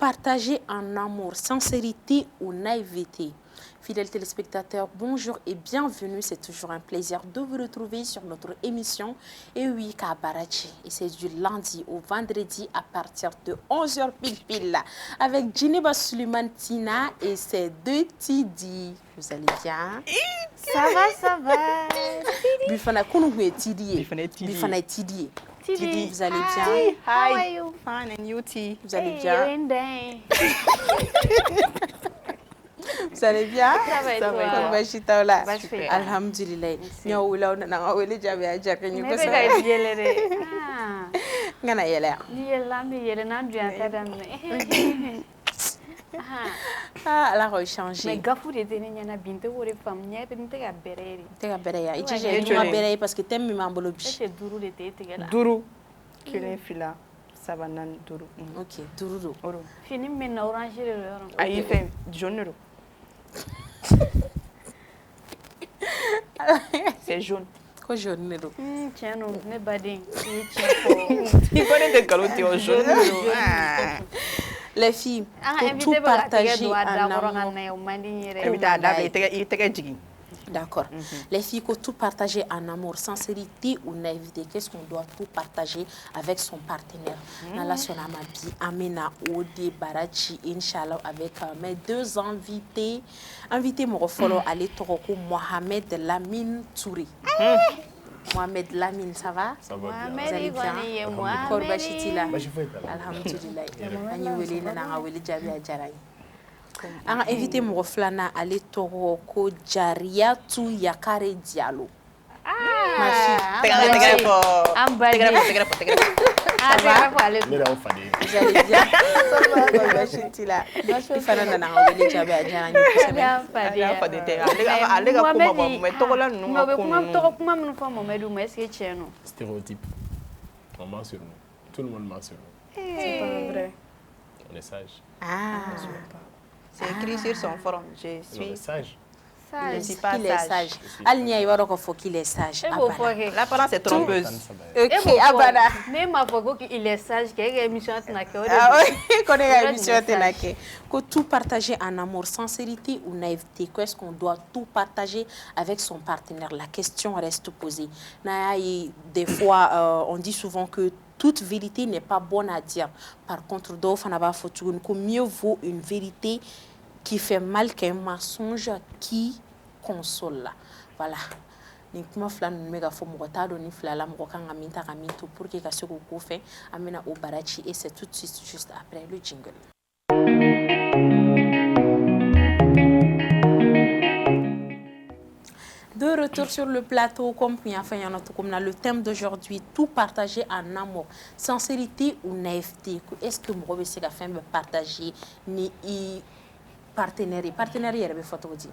partager en amour, sincérité ou naïveté? Fidèles téléspectateurs, bonjour et bienvenue. C'est toujours un plaisir de vous retrouver sur notre émission Ewi Kabarachi. Et c'est du lundi au vendredi à partir de 11h pile avec Djineba Suleiman Tina et ses deux Tidi. Vous allez bien? Ça va. Bifana Kounoué Tidi. Bifana Tidi. Tidi, vous allez bien? How are you? Fine, and you, T? Vous allez bien? Vous allez bien? Ça va. Ça va. Super. Alhamdulillah. Nyo wula na wele jabe ajaka nyo Ne ko bɛ sa. ka yɛlɛ dɛ. Ngana yele. Ni yɛlɛ an bɛ yɛlɛ n'an dun ta daminɛ. Ah, ala ko changer. Mais gafu de tɛ ne ɲɛna bi n tɛ k'o de faamu ɲɛ tɛ n tɛ ka bɛrɛ de. Te ka bɛrɛ ya. I ci Ouais, je ni ma bɛrɛ parce que thème min b'an bolo bi. Est-ce que duuru de tɛ e tigɛ la? Duru. Kelen fila. Sabanan duru. OK, duuru do. Oro. Fini min na orange de don yɔrɔ. Ayi fɛn jaune do. C'est jaune. Ko jaune ne do. Tiɲɛ no ne baden i ye tiɲɛ fɔ. I connais des calottes au jaune. Les filles, An ka faut invité tout bɛ ka tigɛ partager don a da en kɔrɔ ka amour. na ye o man di n yɛrɛ I ye. bɛ taa da bɛ i tɛgɛ jigin. D'accord. Les filles, faut tout partager en amour, sincérité ou naïveté. Qu'est-ce qu'on doit tout partager avec son partenaire? Nala Sonama Bi, Amina Ode Barachi, Inch'Allah, avec mes deux invités. Invité mon follow Ali Toroko Mohamed Lamine Touré. Mohamed Lamine, ça va? Ça va bien. Vous allez bien? Korba Chitila. Je fais ça. Alhamdulillah. Ani wele na wele jabi ajarai. An invité mon flana Ali Toroko Jariatu Yakare Diallo. Tɛgɛ fɔ. An ba de. Tɛgɛ fɔ. Ah, tɛgɛ fɔ ale. Ne y'aw faden. Vous allez bien? Korba Chitila. I fana nana wele jabi ajarai kosɛbɛ. Ale ka faden tɛ. Ale ka kuma bɔ mais tɔgɔla ninnu Mais ka o ko bɛ ninnu. kuma minnu fɔ Mamadu ma est-ce que tiɲɛ don? Stéréotype. On ment sur nous. Tout le monde ment sur nous. C'est pas vrai. On est sage. Ah, C'est écrit sur son front. Je On est suis. sage. Je ne suis pas il est sage. sage. Ali nya iwaro ko fo qu'il est sage. E b'o fɔ kɛ. L'apparence est trompeuse. OK, E b'o fɔ. abana. Ne m'a fɔ ko il est sage kɛ e ka émission tɛna kɛ o de Ah don. oui, qu'on est à Fred l'émission message. Ténaké. Que tout partager en amour, sincérité ou naïveté, qu'est-ce qu'on doit tout partager avec son partenaire? La question reste posée. Des fois, on dit souvent que toute vérité n'est pas bonne à dire. Par contre, mieux vaut une vérité qui fait mal qu'un mensonge qui console. Voilà. Ni kuma fila ninnu bɛ ka fɔ mɔgɔ t'a dɔn ni fila la mɔgɔ kan ka min ta ka min to pour que ka se k'o ko fɛ an bɛna o baraci et c'est tout de suite juste après le jingle. De retour sur le plateau, comme le thème d'aujourd'hui, tout partager en amour, sincérité ou naïveté. Est-ce que moi, c'est la fin de partager ni partenaire yɛrɛ bɛ fɔ cogo di?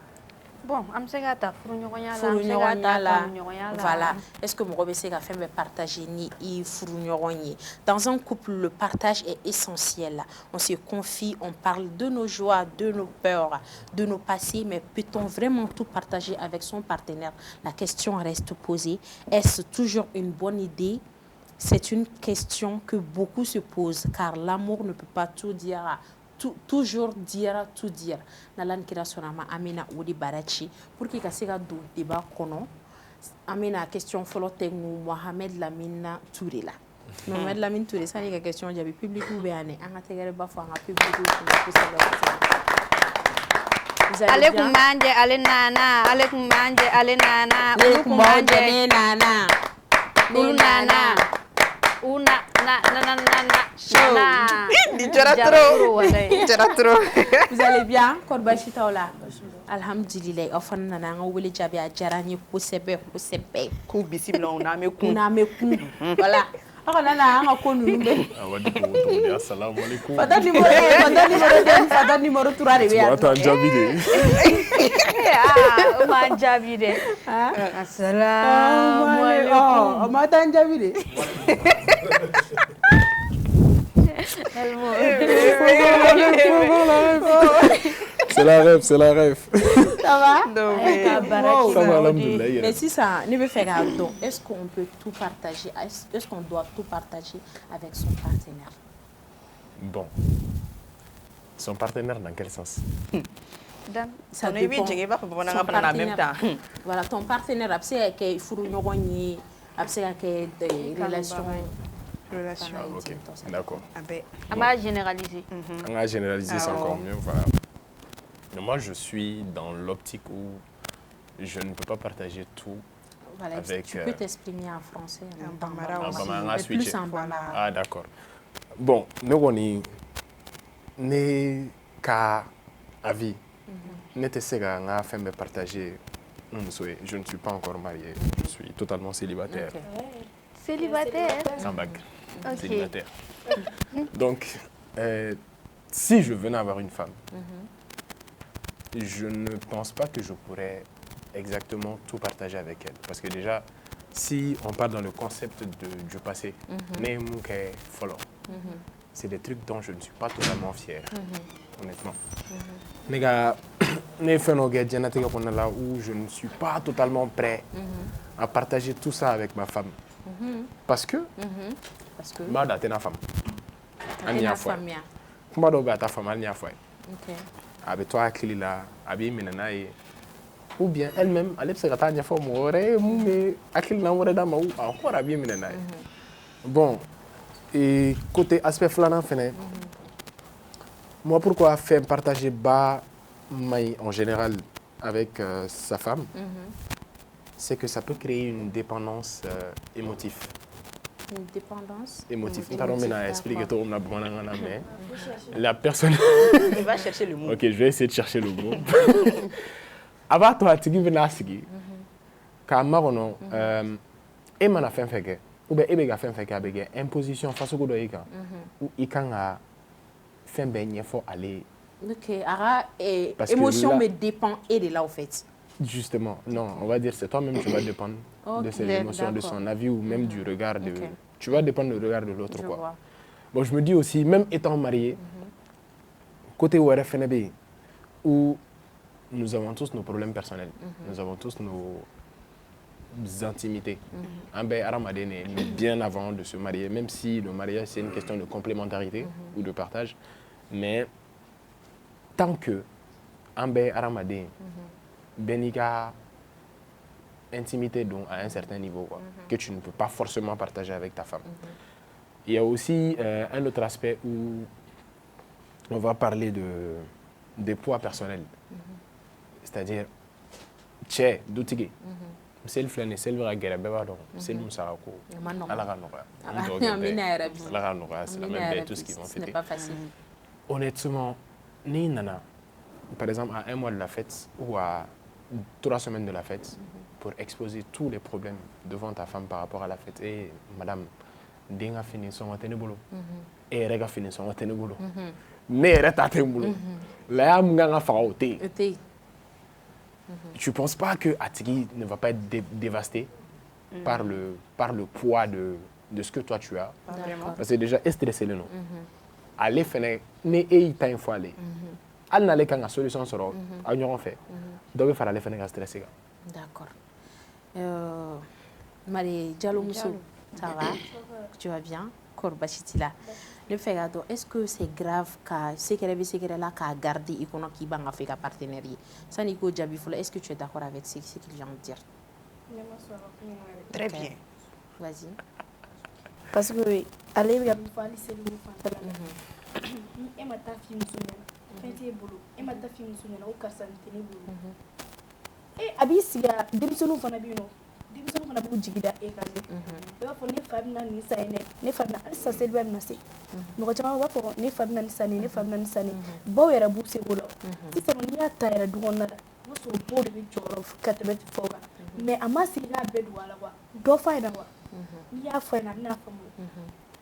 Bon, an bɛ se ka ta furuɲɔgɔnya la, an bɛ se ka Furuɲɔgɔnya ta la, kanuɲɔgɔnya la. voilà. Est-ce que mɔgɔ bɛ se ka fɛn bɛɛ partager ni i furuɲɔgɔn ye? Dans un couple, le partage est essentiel. On se confie, on parle de nos joies, de nos peurs, de nos passés, mais peut-on vraiment tout partager avec son partenaire? La question reste posée. Est-ce toujours une bonne idée? C'est une question que beaucoup se posent, car l'amour ne peut pas tout dire. Toujours dire, tout dire. Nalan kira sonama amena odi barachi pour que se ka do débat kono amena question folo tengu Mohamed Lamine Touré la. Mohamed Lamine Touré ça ni ka question jabi public ou be ane an ka tegere ba fo an ka public ko ça. Ale kun manje, ale nana, ale kun manje, ale nana, Le ulu kun manje, manje nana. ulu nana, una na. Ni jara trop. Jara trop. Vous allez bien? Korbashi taola. Alhamdulillah. Enfin nana an wele jabi a jarani ko sebe. K'u bisimila u n'an bɛ kun. Kuna me kun. Voilà. Ako nana an ka ko nunu be. Awadi ko to ya assalamu alaikum. Fata numéro 3 de be ya. Mata jabi de. O ma jaabi dɛ. Assalamu alaikum. Oh, mata jabi de. C'est la rêve, c'est la rêve. Ça va? Non, Wow. Ça va, alhamdoulilah. Mais si ça, ne veut faire un don, est-ce qu'on peut tout partager? Est-ce qu'on doit tout partager avec son partenaire? Bon. Son partenaire dans quel sens? Ça On est vite, j'ai pas pour en même temps. Voilà, ton partenaire, après, il faut une relation. Ah, ok, d'accord. On va généraliser. On va généraliser, c'est encore mieux. Voilà. Mais moi, je suis dans l'optique où je ne peux pas partager tout. Voilà, avec, tu peux t'exprimer en français. En bambara aussi. Mais plus en bambara. Ah, d'accord. Bon, nous, on est né qu'à vie. Nous sommes partager. Je ne suis pas encore marié. Je suis totalement célibataire. Okay. Célibataire. Sans bague. Ok. Célibataire. Donc, si je venais avoir une femme, je ne pense pas que je pourrais exactement tout partager avec elle. Parce que déjà, si on part dans le concept du passé, c'est des trucs dont je ne suis pas totalement fier, honnêtement. Là où je ne suis pas totalement prêt à partager tout ça avec ma femme. Parce que ma femme. Avec toi, avec ou bien elle-même, elle se bon, et côté aspect flanant, moi, pourquoi faire partager bas en général avec sa femme, c'est que ça peut créer une dépendance émotive. Une dépendance émotive. Mais la personne... Il va chercher le mot. Ok, je vais essayer de chercher le mot. Avant toi, tu veux nasigi. Car marono, et man a fait un fait ou bien et bien fait un fait avec imposition face au godoïka ou il can a fait un bain faut aller. Ok, ara émotion me dépend et de là au fait. Justement, non, on va dire c'est toi-même qui vas dépendre de ses émotions, de son avis ou même du regard de. Tu vas dépendre du regard de l'autre quoi. Bon, je me dis aussi, même étant marié, côté ORFNB, où nous avons tous nos problèmes personnels, nous avons tous nos intimités. Bien avant de se marier, même si le mariage c'est une question de complémentarité ou de partage, mais tant que Ambe Aramadé, Benika intimité donc à un certain niveau quoi, que tu ne peux pas forcément partager avec ta femme. Il y a aussi un autre aspect où on va parler des poids personnels. C'est-à-dire, tché, d'outigé. C'est le flan et c'est le vrai guerre, c'est le moussarako. C'est la même tout ce qu'ils vont faire. Ce n'est pas facile. Honnêtement, ni nana, par exemple, à un mois de la fête ou à 3 semaines de la fête, pour exposer tous les problèmes devant ta femme par rapport à la fête. Et madame, denga fini son boulot. Et rega fini son boulot. Mais reta boulot. Là, m'ganga faoté. Tu ne penses pas que Atigi ne va pas être dévasté par le poids de ce que toi tu as? Parce que déjà, est stressé le nom. Allez, faire ne et ta une fois aller. Allez, n'allez qu'à la solution sur à union fait. Donc, il faut aller faire stressé. D'accord. Marie Diallo Moussou, ça va? Tu vas bien? Korbachitila. Le fait est-ce que c'est grave car c'est que là qu'à garder et qu'on a qui va faire un partenaire? Ça n'est pas Jabifoula. Est-ce que tu es d'accord avec ce qu'ils viennent de dire? Très bien. Vas-y. Parce que allez, il y a une fois c'est le et ma ta fille musulmane, boulot. Et ma ta fille musulmane au Kassantene boulot. Et Abissia, Dimsonu Fanabino. Dimsonu Fanabu Jigida et Kazi. Il va pour les femmes Nisa et les femmes à c'est le même. Nous va pour les femmes Nanisani, les femmes Nanisani. Boy à bout c'est boulot. Si c'est mon y'a taille à douana, vous serez beau de Victor of Catabet Foga. Mais à ma silla bedouala, do find a wa. Y'a fait un nafamu.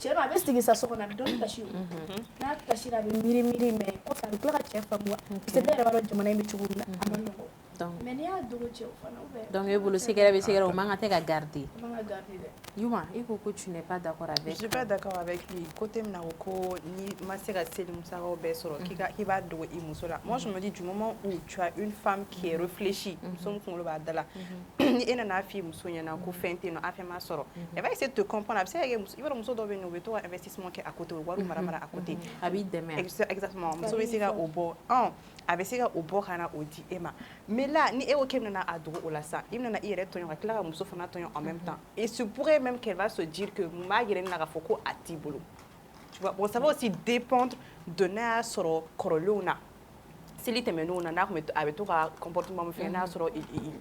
Chéro a vestigé sa soeur à don Tashi. N'a Tashi à miri, mais enfin, le chef à moi. C'est bien avoir de mon ami Chuguna. Mais n'i y'a dogo cɛ o fana donc e bolo sigɛrɛ bɛ sigɛrɛ o man kan tɛ ka garder. o man ka garder dɛ. Yuma e ko que tu n'es pas d'accord avec. Je suis pas d'accord avec lui. Côté mina ko ni ma se ka seli musakaw bɛɛ sɔrɔ k'i b'a dogo i muso la. Moi je me dis du moment où tu as une femme qui est réfléchie, muso min kunkolo b'a da la, ni e nana f'i muso ɲɛna ko fɛn tɛ yen nɔ a fɛn m'a sɔrɔ, elle va essayer de te comprendre. A bɛ se ka kɛ i b'a dɔn muso dɔw bɛ yen nɔ u bɛ to ka investissement kɛ à côté o wari mara à côté. A b'i dɛmɛ. Exactement. Muso bɛ se ka o bɔ a bɛ se ka o bɔ ka na o di e ma. Mais là ni e ko k'e bɛna a dogo o la sa i bɛna i yɛrɛ tɔɲɔ ka tila ka muso fana tɔɲɔ en même temps. Et se pourrait même qu'elle va se dire que m'a yɛrɛ na ka fɔ ko a t'i bolo. Tu vois, bon, ça va aussi dépendre de n'a sɔrɔ kɔrɔlenw na. Seli tɛmɛnenw na n'a tun bɛ a bɛ to ka comportement min fɛ n'a sɔrɔ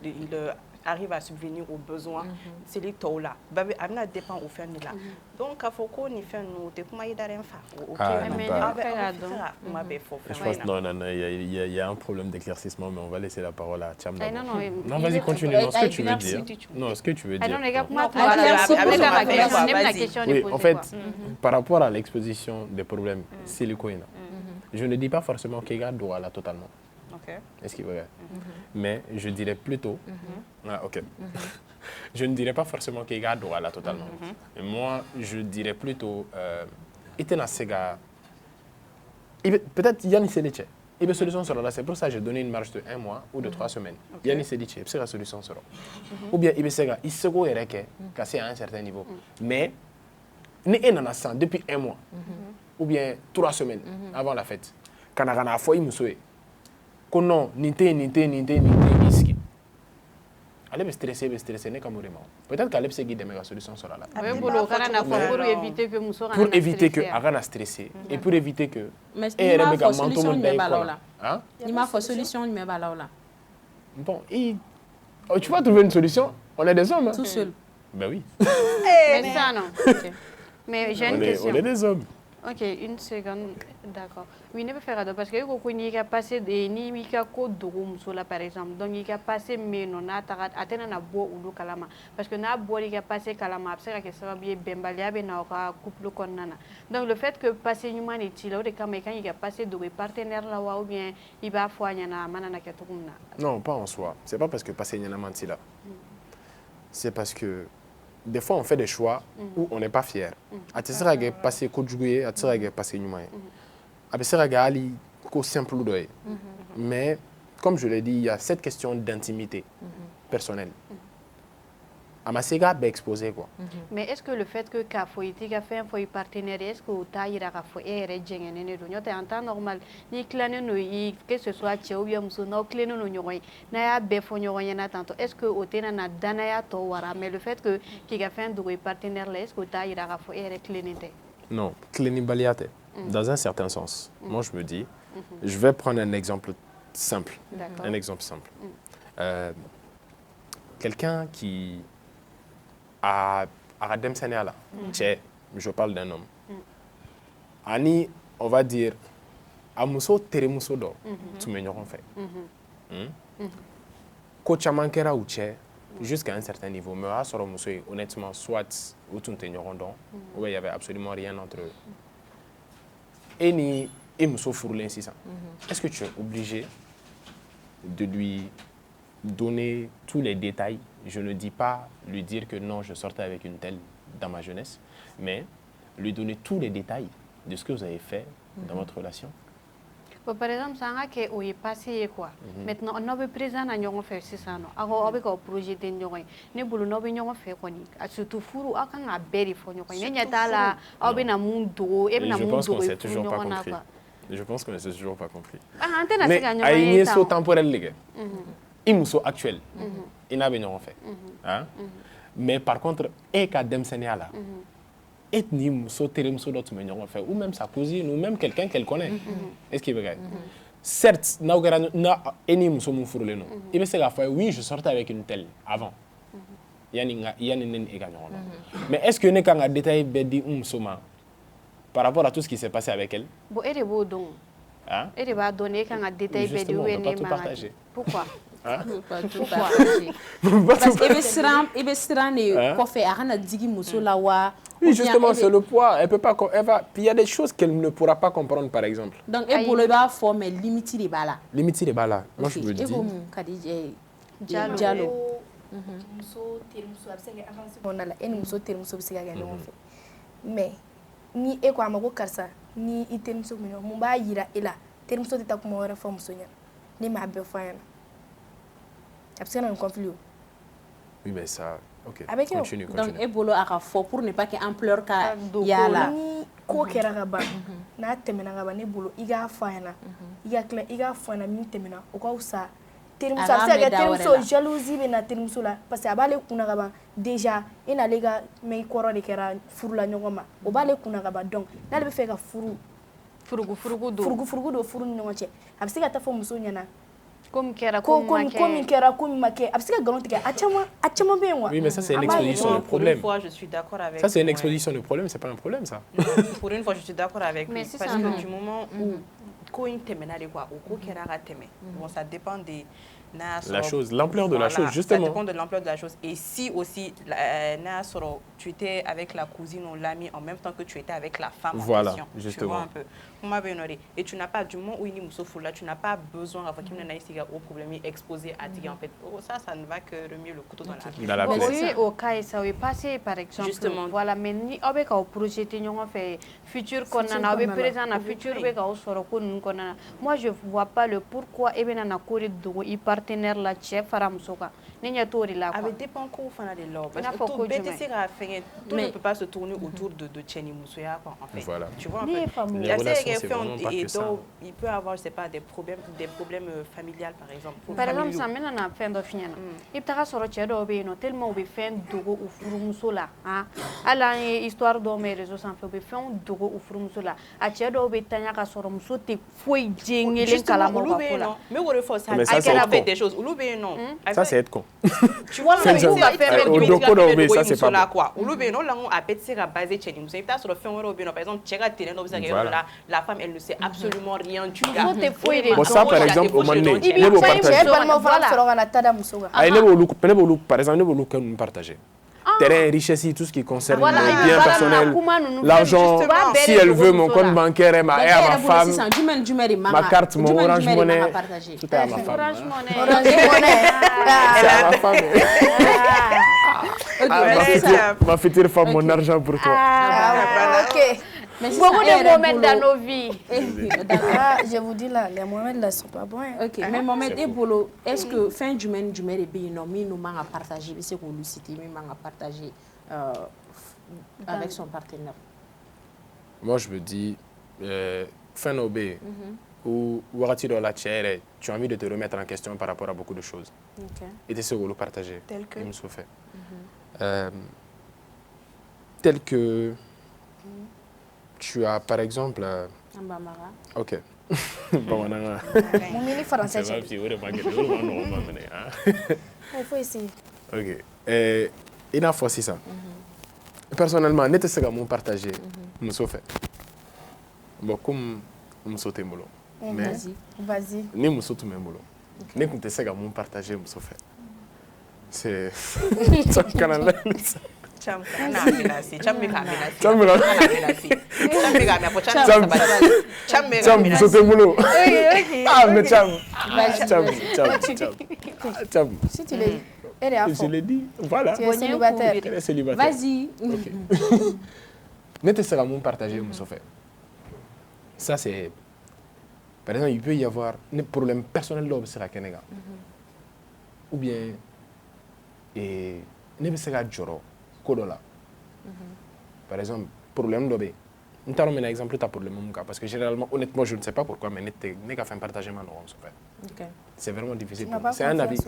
il arrive à subvenir aux besoins seli tɔw la a bɛna dépend o fɛn de la donc k'a fɔ ko nin fɛn ninnu o tɛ kuma i daren fa o Je pense non, il y a un problème d'éclaircissement, mais on va laisser la parole à Cham. Non, vas-y, continue. Non, ce que tu veux dire. Non, ce que tu veux dire. Oui, en fait, par rapport à l'exposition des problèmes silicoïnes, je ne dis pas forcément qu'il y a droit là totalement. Est-ce qu'il veut? Mais je dirais plutôt... Je ne dirais pas forcément qu'il y a droit là totalement. Et moi, je dirais plutôt... Peut-être Yannis Sediche. Il y a une solution sur là. C'est pour ça que j'ai donné une marge de 1 mois ou de 3 semaines. Yannis Sediche, c'est la solution sur là. Ou bien il se casser à un certain niveau. Mais il y a 100 depuis 1 mois. Ou bien 3 semaines avant la fête. Quand on a fait, que non, ninte risque. Elle est stressée, n'est pas mourant. Peut-être qu'elle est guidée de la solution sur la. Pour éviter que Mousso pour éviter que Arana stressé et pour éviter que. Mais il m'a fait solution numéro là. Il m'a fait solution numéro là. Bon, tu vas trouver une solution. On est des hommes. Tout seul. Ben oui. Mais ça non. Mais j'ai une question. On est des hommes. Ok, une seconde, d'accord. Oui, ne peut faire parce que quand il a passé des ni ka ko dogo muso la par exemple. Donc il a passé mais non na ta atena na bo ulu kalama parce que na bo il a passé kalama c'est que ça va bien bembalia be na ka couple konnana. Donc le fait que passer humanité là de quand il a passé de partenaire là ou bien il va foanya na manana ka tukumna. Non, pas en soi. C'est pas parce que passer nyana manti là. C'est parce que des fois, on fait des choix où on n'est pas fier. Atisera ge passer conjugué, atisera ge passer nyumaye. Abisera ge ali ko simple doye. Mais comme je l'ai dit, il y a cette question d'intimité personnelle. Amasega be exposé quoi. Mais est-ce que le fait que Kafoiti a fait un foyer partenaire, est-ce que Taïra a fait et Djengene de Nyote en temps normal, ni clané no que ce soit Tchao Muso, no clané no Nyoy, Naya Befonyo Yana tanto, est-ce que Otena na Danaya Towara, mais le fait que qui a fait un doué partenaire, est-ce que Taïra a fait et clénité? Non, clénibaliate, dans un certain sens. Moi je me dis, je vais prendre un exemple simple. Un exemple simple. Quelqu'un qui à Demsenela, je parle d'un homme. Ani, on va dire, à Mousso Teremuso do, tu me n'auras fait. Kochamankera ou Tché, jusqu'à un certain niveau, mais à Soro Mousso, honnêtement, soit ou tu te n'auras donc, où il n'y avait absolument rien entre eux. Et ni Mousso Fourlin, c'est ça. Est-ce que tu es obligé de lui donner tous les détails? Je ne dis pas lui dire que non, je sortais avec une telle dans ma jeunesse, mais lui donner tous les détails de ce que vous avez fait dans votre relation. Bon, par exemple, ça a que oui passé quoi. Maintenant, on avait présent à nous faire c'est ça non. Alors avec un projet de nous, ne boulons nous venons faire quoi ni. Surtout furu, à quand a berry for nous. Il n'y a pas là, on a mundo, et je pense qu'on s'est toujours pas compris. Je pense qu'on ne s'est toujours pas compris. Mais il y a un temporel les gars. Il nous actuel. Il n'a pas fait. Mais par contre, et qu'à Demsenela, et ni muso teremuso d'autres manières fait, ou même sa cousine, ou même quelqu'un qu'elle connaît. Est-ce qu'il veut? Certes, na eni muso mon fourle non. Il veut se la faire. Oui, je sortais avec une telle avant. Mais est-ce que n'est qu'un détail bedi soma par rapport à tout ce qui s'est passé avec elle? Bon, elle est beau donc. Hein? Et il va donner quand on a détaillé. Justement, on ne peut pas tout partager. Pourquoi? Hein? Parce que ibe siran ne kɔfɛ a kana digi muso la wa. Oui, justement, c'est le poids. Elle peut pas. Puis il y a des choses qu'elle ne pourra pas comprendre, par exemple. Donc, e bolo b'a fɔ mais limite de b'a la. Limite de b'a la. Moi, je me dis. E ko mun ka di Diallo. Muso terimuso a bɛ se ka kɛ avance kɔnɔna la e ni muso terimuso bɛ se ka kɛ ɲɔgɔn fɛ mais ni e ko a ma ko karisa ni i terimuso min mun b'a yira e la terimuso tɛ taa kuma wɛrɛ fɔ muso ɲɛna ne m'a bɛɛ fɔ a ɲɛna a bɛ se ka na ni conflit o. Oui, mais ça. Ok. Avec eux. Continue. Donc, e bolo a ka fɔ pour ne pas que ampleur ka yala. Ni ko kɛra ka ban n'a tɛmɛna ka ban ne bolo i k'a fɔ a ɲɛna i ka tila i k'a fɔ a ɲɛna min tɛmɛna o ka fisa terimuso a bɛ se ka kɛ terimuso jalousie bɛ na terimuso la parce que a b'ale kunna ka ban déjà e n'ale ka mɛ i kɔrɔ de kɛra furu la ɲɔgɔn ma o b'ale kunna ka ban donc n'ale bɛ fɛ ka furugu don furu ni ɲɔgɔn cɛ a bɛ se ka taa fɔ muso ɲɛna ko min kɛra ko min ma kɛ a bɛ se ka nkalon tigɛ a caman bɛ yen wa. Oui, mais ça c'est une exposition de problème. Pour une fois, je suis d'accord avec. Ça c'est une exposition de problème, c'est pas un problème ça. Pour une fois, je suis d'accord avec lui parce que du moment où ko in tɛmɛna de quoi, ou ko kɛra ka tɛmɛ, bon ça dépend des la chose, l'ampleur de la chose, justement. Ça dépend de l'ampleur de la chose. Et si aussi, tu étais avec la cousine ou l'ami en même temps que tu étais avec la femme en question. Justement. Tu vois un peu. Et tu n'as pas, du moment où il y a tu n'as pas besoin d'avoir au problème exposé à dire en fait. Oh, ça ne va que remuer le couteau dans la plaie. Oui, au cas où ça va passer, par exemple. Justement. Voilà, mais ni avec un projet, on fait futur qu'on a, on présent à futur, moi je ne vois pas le pourquoi et bien on a couru de partenaire la chef faramusoka nenya tori la avec dépend ko fana de l'or parce que tout BTC a fait tout ne peut pas se tourner autour de Tcheni Moussoya quoi en fait. Voilà. Tu vois en fait. Il y a il peut avoir je sais pas des problèmes familiales par exemple. Par exemple ça mena na fin do finyana ibtaka soro chedo be no tellement be fin dogo u furu musola ha ala histoire do mes réseaux sans fait be fin dogo u furu musola a chedo be tanya ka soro musote foi jengelen kala mo ba kola mais on refait ça a fait des choses ou bien non ça c'est être con. Tu vois ça c'est pas quoi ou bien non là on a pété la base Tcheni Moussa il t'a sur le fin ou bien par exemple tcheka télé no la femme elle ne sait absolument rien du gars. Bon ça par exemple au moment ne vous partagez par exemple ne vous nous partager terrain, richesse, tout ce qui concerne le bien personnel, l'argent, si elle veut mon compte bancaire, à ma femme, ma carte, mon Orange Money, tout est à ma femme. C'est à ma femme. Ma future femme, mon argent pour toi. Ok. Beaucoup de moments dans nos vies. Je vous dis là, les moments là sont pas bons. Ok, mais Mohamed Ebolo, est-ce que fin du même est bien non, mais nous m'en a partagé, c'est qu'on lui cite, mais m'en a partagé avec son partenaire. Moi je me dis, fin obé ou warati dans la chair, tu as envie de te remettre en question par rapport à beaucoup de choses. Et c'est ce qu'on le partager. Tel que. Tel que. Tu as par exemple. Ok. Mon mini français. Il faut essayer. Ok. Il y a fois ça. Personnellement, je sais que partager. Je suis fait. Bon, comme je suis fait. Vas-y. Je suis fait. Je sais que partager. Je suis fait. C'est. Cham si tu l'as elle est à fond. Je l'ai dit, voilà. Tu es célibataire. Elle est célibataire. Vas-y. N'était ce que partager, ça c'est. Par exemple, il peut y avoir un problème personnel là, c'est Kenega. Ou bien, et ne peut se faire joro, kodola. Par exemple, problème là, nous avons un exemple de problème parce que généralement, honnêtement, je ne sais pas pourquoi, mais n'est qu'à faire partager ma norme. C'est vraiment difficile. C'est un avis.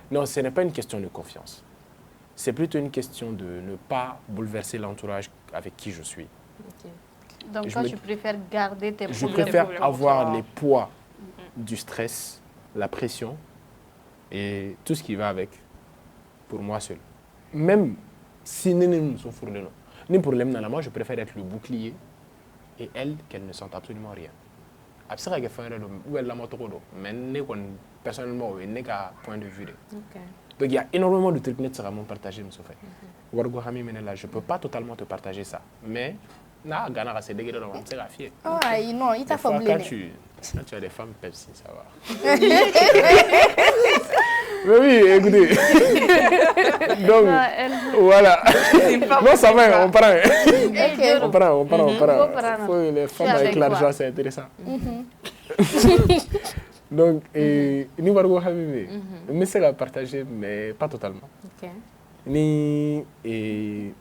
Non, ce n'est pas une question de confiance. C'est plutôt une question de ne pas bouleverser l'entourage avec qui je suis. Donc toi, tu préfères garder tes problèmes. Je préfère avoir les poids du stress, la pression et tout ce qui va avec pour moi seul. Même si nous sommes fournis, ni problème dans la main, je préfère être le bouclier et elle, qu'elle ne sente absolument rien. a bɛ se ka kɛ fɛn wɛrɛ don ou bien lamɔcogo don mais ne kɔni personnellement o ye ne ka point de vue de donc il y a énormément de trucs ne tɛ se ka mun partager muso fɛ warigo hami minɛ la je peux pas totalement te partager ça mais n'a gana ka se degré dɔ ma n bɛ se k'a f'i ye non i t'a fɔ bilen dɛ quand tu as des femmes Pepsi ça va mais oui écoutez donc voilà non ça va on parle on parle les femmes avec l'argent c'est intéressant donc ni warigo hami bɛ n bɛ se ka partager mais pas totalement ni n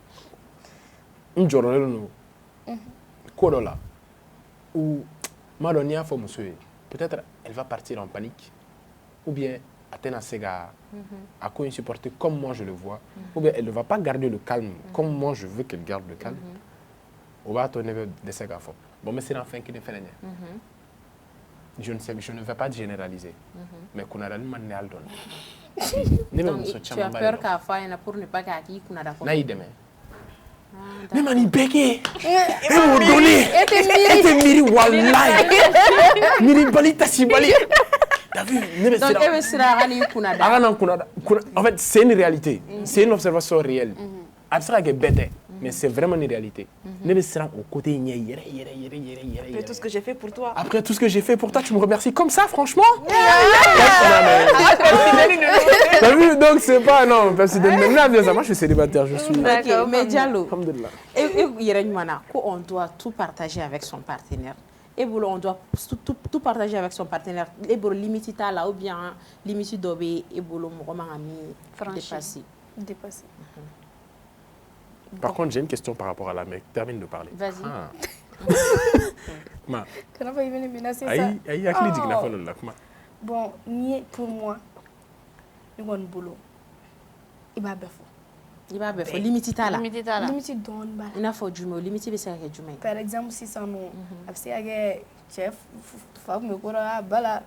jɔrɔlen don ko dɔ la ou m'a dɔn n'i y'a fɔ muso ye peut-être elle va partir en panique ou bien a tɛna se ka a ko in supporter comme moi je le vois ou bien elle ne va pas garder le calme comme moi je veux qu'elle garde le calme o b'a to ne bɛ dɛsɛ k'a fɔ bon n bɛ siran fɛn kelen fɛnɛ ɲɛ je ne vais pas généraliser mais kunnadali man di hali dɔɔni ne bɛ muso caman ba de dɔn. Tu as peur k'a fɔ a ɲɛna pour ne pas k'a k'i kunnada kɔfɛ n'a y'i dɛmɛ ne ma nin bɛɛ kɛ e m'o donné e tɛ miiri walayi miiribali tasibali t'as vu ne bɛ siran donc e bɛ siran hali i kunnada a kana n kunnada en fait c'est une réalité c'est une observation réelle a bɛ se ka kɛ bɛɛ tɛ mais c'est vraiment une réalité ne bɛ siran o côté ɲɛ yɛrɛ après tout ce que j'ai fait pour toi après tout ce que j'ai fait pour toi tu me remercies comme ça franchement t'as vu donc c'est pas non parce que maintenant ça moi je suis célibataire je suis d'accord mais Diallo alhamdulillah et yɛrɛ ɲuman on doit tout partager avec son partenaire et bolo on doit tout partager avec son partenaire et bolo limite t'a la ou bien limite dɔ bɛ e bolo mɔgɔ man ka min dépasser. Par contre, j'ai une question par rapport à la mec. Termine de parler. Vas-y. Ma. Kenapa il vient menacer ça? Aïe, akili digna falo la kuma. Bon, ni pour moi, ni gon boulot. Il va befo. Il va befo. Limite ta la. Limite don ba. Ina fo jume, limite be se ka jume. Par exemple, si ça no, abse age chef fa me ko ra bala.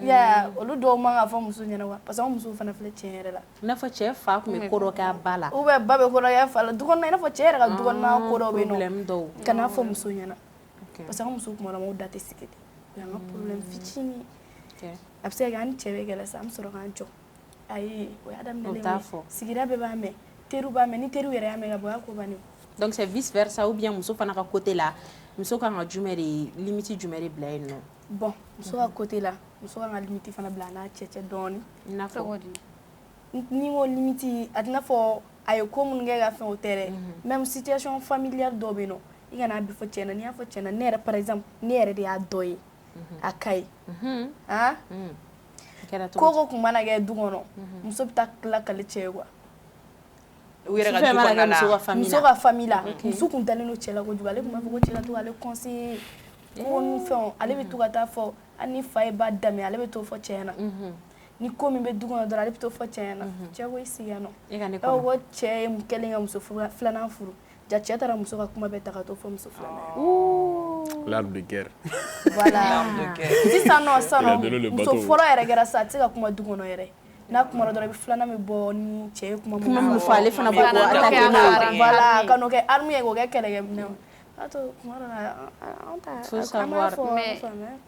Ya olu do man ga fo muso nyana wa parce que muso fana fle tiere la na fo chef fa me ko ro ka bala ou be babe ko ya fa la dukon na fo tiere ga dukon na ko ro be no kana fo muso nyana parce que muso kuma mo date sikete ya nga problème fitini abse ga ni chebe gele sam so ro kan jo ayi o adam ne le sigira be ba me teru ba me ni teru yere ya me ga bo ko bani donc c'est vice versa ou bien muso fana ka côté là muso ka nga jumere limite jumere bla no bon muso ka côté là muso ka limite fana bla na cheche doni na fo ni mo limite adna fo ayo ko mun ga fa hotel même situation familiale do be no iga na bi fo chena ni afo chena nere par exemple nere de adoy akai ah ko kuma na ga dugono muso bita kala kale chegwa muso ka famille muso kun talen no chela ko jugale kuma fo chela to ale conseiller ko nu fɛn ale bɛ to ka taa fɔ ani fa ye ba dame ale bɛ to fɔ cɛ ɲɛna ni ko min bɛ du kɔnɔ dɔrɔn ale bɛ to fɔ cɛ ɲɛna cɛ ko i sigi yan nɔ ko cɛ ye kɛlen ka muso filanan furu ja cɛ taara muso ka kuma bɛɛ ta ka to fɔ muso filanan l'arme de guerre voilà sisan nɔ muso fɔlɔ yɛrɛ kɛra sa a tɛ se ka kuma du kɔnɔ yɛrɛ n'a kuma dɔrɔn i bɛ filanan bɛ bɔ ni cɛ ye kuma min fɔ ale fana bɔ attaquer voilà ka n'o kɛ arme ye k'o kɛ kɛlɛkɛminɛ faut savoir mais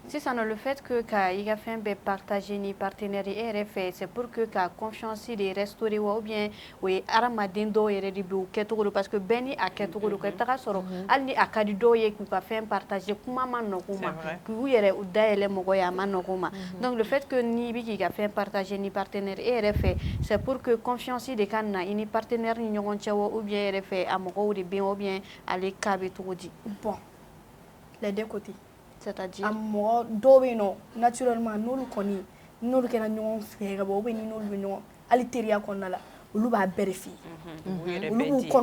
si ça le fait que il a fait un partager ni partenaire et fait c'est pour que la confiance des restaurer ou bien oui aramaden do yere di bu ketogolo parce que beni a ketogolo ko taka soro alni akadi do ye ku ka fait partager kuma man no kuma ku yere u daele mogo ya man no kuma donc le fait que ni bi ki a fait partager ni partenaire et fait c'est pour que confiance des kana ni partenaire ni nyon chewo ou bien yere fait amogo de bien ou bien aller kabe to bon les deux côtés c'est-à-dire amogo do be no naturellement nolu koni nolu kena nyon frère bo be ni nolu be nyon aliteria konna la olu ba berifi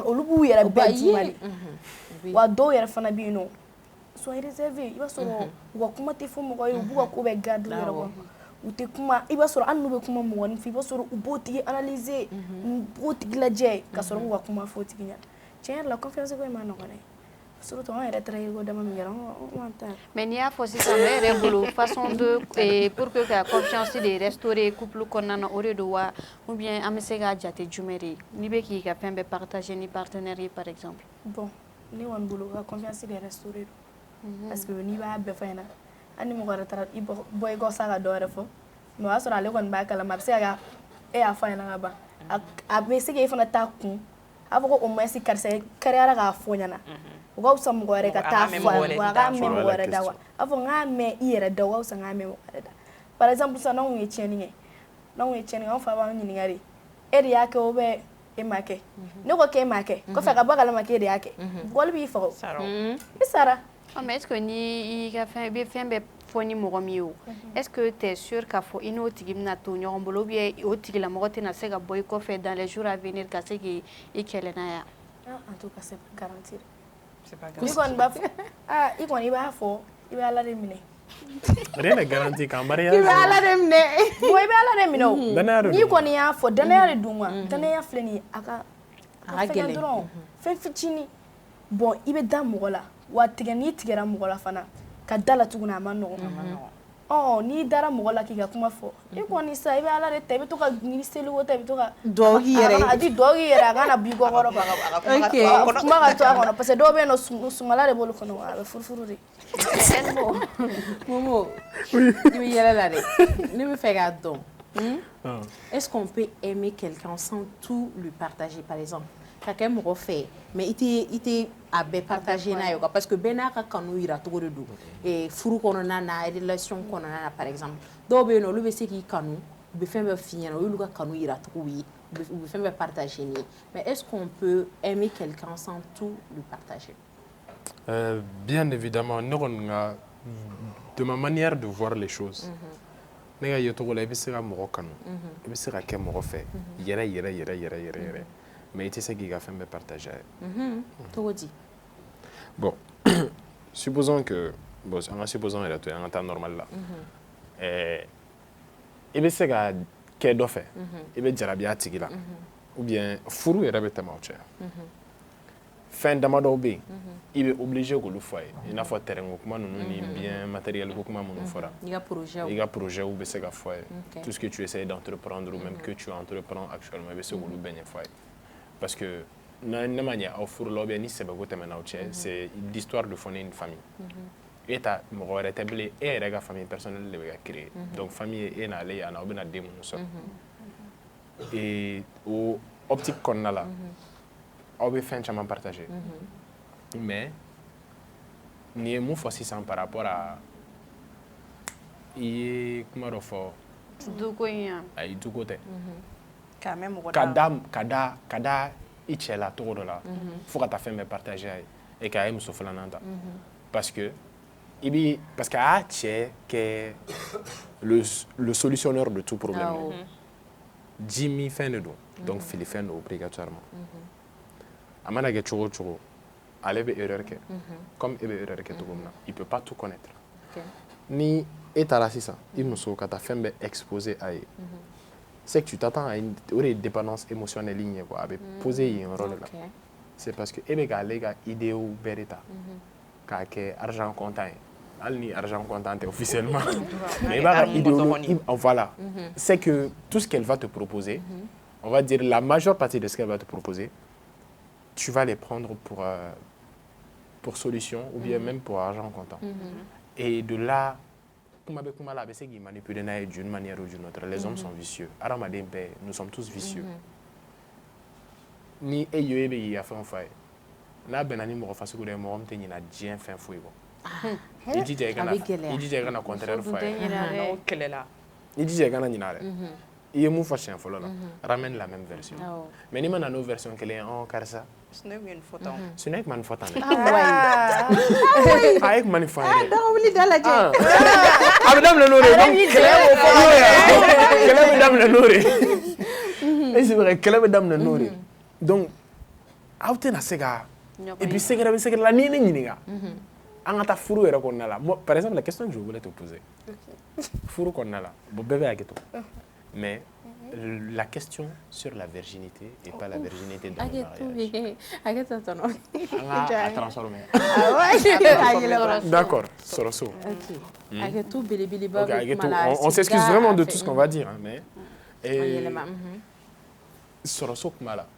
olu bu yere bedi mali wa do yere fana bi no so réservé iba soro wa kuma te fo mogo yu bu ko be garde yere bo ute kuma iba soro anu be kuma mo woni fi ba soro uboti analyser uboti laje ka soro wa kuma fo tiginya tiens la confiance ko ma no kone surtout on est très égoïste mais il y a aussi ça mais façon de pour que la confiance de restaurer couple qu'on a aurait de voir ou bien amesega jate jumeri ni be ki ka pembe partager ni partenariat par exemple bon ni wan bolo la confiance de restaurer parce que ni ba be fayna ani mɔgɔ wɛrɛ taara i bɔ i kɔ sa ka dɔ wɛrɛ fɔ mais o y'a sɔrɔ ale kɔni b'a kalama a bɛ se ka e y'a fɔ a ɲɛna ka ban a bɛ se k'e fana taa kun a fɔ ko au moins karisa kɛrɛyara k'a fɔ ɲɛna o ka fisa mɔgɔ wɛrɛ ka taa fɔ a k'a mɛn mɔgɔ wɛrɛ da wa a fɔ n k'a mɛn i yɛrɛ da o ka fisa n k'a mɛn mɔgɔ wɛrɛ da par exemple sisan n'anw ye tiɲɛni kɛ anw fa b'an ɲininka de e de y'a kɛ ou bien e m'a kɛ ne ko k'e m'a kɛ kɔfɛ ka bɔ a kalama k'e de y'a kɛ bɔli b'i faga i sara mais est-ce que ni i ka fɛn i bɛ fɛn bɛɛ fɔ ni mɔgɔ min ye o est-ce que tu es sûr k'a fɔ i n'o tigi bɛna to ɲɔgɔn bolo ou bien o tigilamɔgɔ tɛna se ka bɔ i kɔfɛ dans les jours à venir ka se k'i kɛlɛ n'a ye en tout cas c'est pas garanti i kɔni b'a fɔ i kɔni i b'a fɔ i bɛ ala de minɛ rien n'est garanti qu'en mariage i bɛ ala de minɛ i bɛ ala de minɛ o n'i kɔni y'a fɔ danaya de don wa danaya filɛ nin ye a ka gɛlɛn dɔrɔn fɛn fitinin bon i bɛ da mɔgɔ la wa n'i tigɛra mɔgɔ la fana ka da la tuguni a ma nɔgɔn n'i dara mɔgɔ la k'i ka kuma fɔ i kɔni sa i bɛ ala de ta i bɛ to ka ni seliko ta i bɛ to ka dugawu k'i yɛrɛ a di dugawu k'i yɛrɛ a kana b'i kɔkɔrɔ kuma ka to a kɔnɔ parce que dɔw bɛ yen nɔ sumala de b'olu kɔnɔ a bɛ furufuru de Momo i bɛ yɛlɛ la dɛ ne bɛ fɛ k'a dɔn est-ce qu'on peut aimer quelqu'un sans tout lui partager par exemple ka kɛ mɔgɔ fɛ mais i tɛ a bɛɛ partager n'a ye quoi parce que bɛɛ n'a ka kanu yira cogo de don furu kɔnɔna na relation kɔnɔna na par exemple dɔw bɛ yen nɔ olu bɛ se k'i kanu u bɛ fɛn bɛɛ f'i ɲɛna o y'olu ka kanu yira cogo ye u bɛ fɛn bɛɛ partager ni ye mais est-ce qu'on peut aimer quelqu'un sans tout lui partager bien évidemment ne kɔni ka de ma manière de voir les choses ne ka ye cogo la i bɛ se ka mɔgɔ kanu i bɛ se ka kɛ mɔgɔ fɛ yɛrɛ mais i tɛ se k'i ka fɛn bɛɛ partager a ye cogo di bon supposons que bon an ka supposons yɛrɛ to yen an ka taa normal la i bɛ se ka kɛ dɔ fɛ i bɛ jarabiya tigi la ou bien furu yɛrɛ bɛ tɛmɛ aw cɛ fɛn damadɔw bɛ yen i bɛ obligé k'olu fɔ a ye i n'a fɔ terrain ko kuma ninnu ni bien matériel ko kuma minnu fɔra i ka projet bɛ se ka fɔ a ye tout ce que tu essaies d'entreprendre ou même que tu entreprends actuellement i bɛ se k'olu bɛɛ ɲɛfɔ a ye parce que ne ma ɲɛ aw furu la ou bien ni sɛbɛko tɛmɛna aw cɛ c'est l'histoire de fonder une famille e ta mɔgɔ wɛrɛ tɛ bilen e yɛrɛ ka famille personnelle de bɛ ka créer donc famille e n'ale ye a n'aw bɛna den minnu sɔrɔ o optique kɔnɔna la aw bɛ fɛn caman partager mais n'i ye mun fɔ sisan par rapport à i ye kuma dɔ fɔ duko in yan ayi duko tɛ k'a mɛn mɔgɔ ka da i cɛ la cogo dɔ la fo ka taa fɛn bɛɛ partager a ye et k'a ye muso filanan ta parce que a y'a cɛ kɛ le solutionneur de tout problème ji min fɛn de don donc fili fɛn don obligatoirement a mana kɛ cogo o cogo ale bɛ erreur kɛ comme e bɛ erreur kɛ cogo min na il peut pas tout connaître ni e taara sisan i muso ka taa fɛn bɛɛ exposer a ye c'est que tu t'attends à une dépendance émotionnelle in ye quoi a bɛ poser yen yɔrɔ de la c'est parce que e bɛ k'ale ka idéew bɛɛ de ta k'a kɛ argent comptant ye hali ni argent comptant tɛ officiellement mais i b'a ka idéologie voilà c'est que tout ce qu'elle va te proposer on va dire la majeure partie de ce qu'elle va te proposer tu vas les prendre pour solution ou bien même pour argent comptant et de là kuma bɛ kuma la a bɛ se k'i manipuler n'a ye d'une manière ou d'une autre les hommes sont vicieux adamaden bɛɛ nous sommes tous vicieux ni e ye e bɛ k'i ka fɛnw fɔ a ye n'a bɛnna ni mɔgɔ fasugu dɔ ye mɔgɔ min tɛ ɲina diɲɛ fɛn foyi kɔ i jija i kana contraire fɔ a ye i jija i kana ɲina dɛ i ye mun fɔ siɲɛ fɔlɔ la ramène la même version mais n'i ma na n'o version kelen ye karisa Sune kun ye nin fɔ tan dɛ a ye kuma nin fɔ an ye wuli da lajɛ a bɛ daminɛ n'o de ye kɛlɛ bɛ daminɛ n'o de ye c'est vrai kɛlɛ bɛ daminɛ n'o de ye donc aw tɛna se ka et puis secret bɛ secret la n'i ye ne ɲininka an ka taa furu yɛrɛ kɔnɔna la par exemple la question que je voulais te poser furu kɔnɔna la bon bɛɛ bɛ hakɛ to mais la question sur la virginité et pas la virginité dans le mariage. D'accord, Soroso. On s'excuse vraiment de tout ce qu'on va dire, mais Soroso Kumala,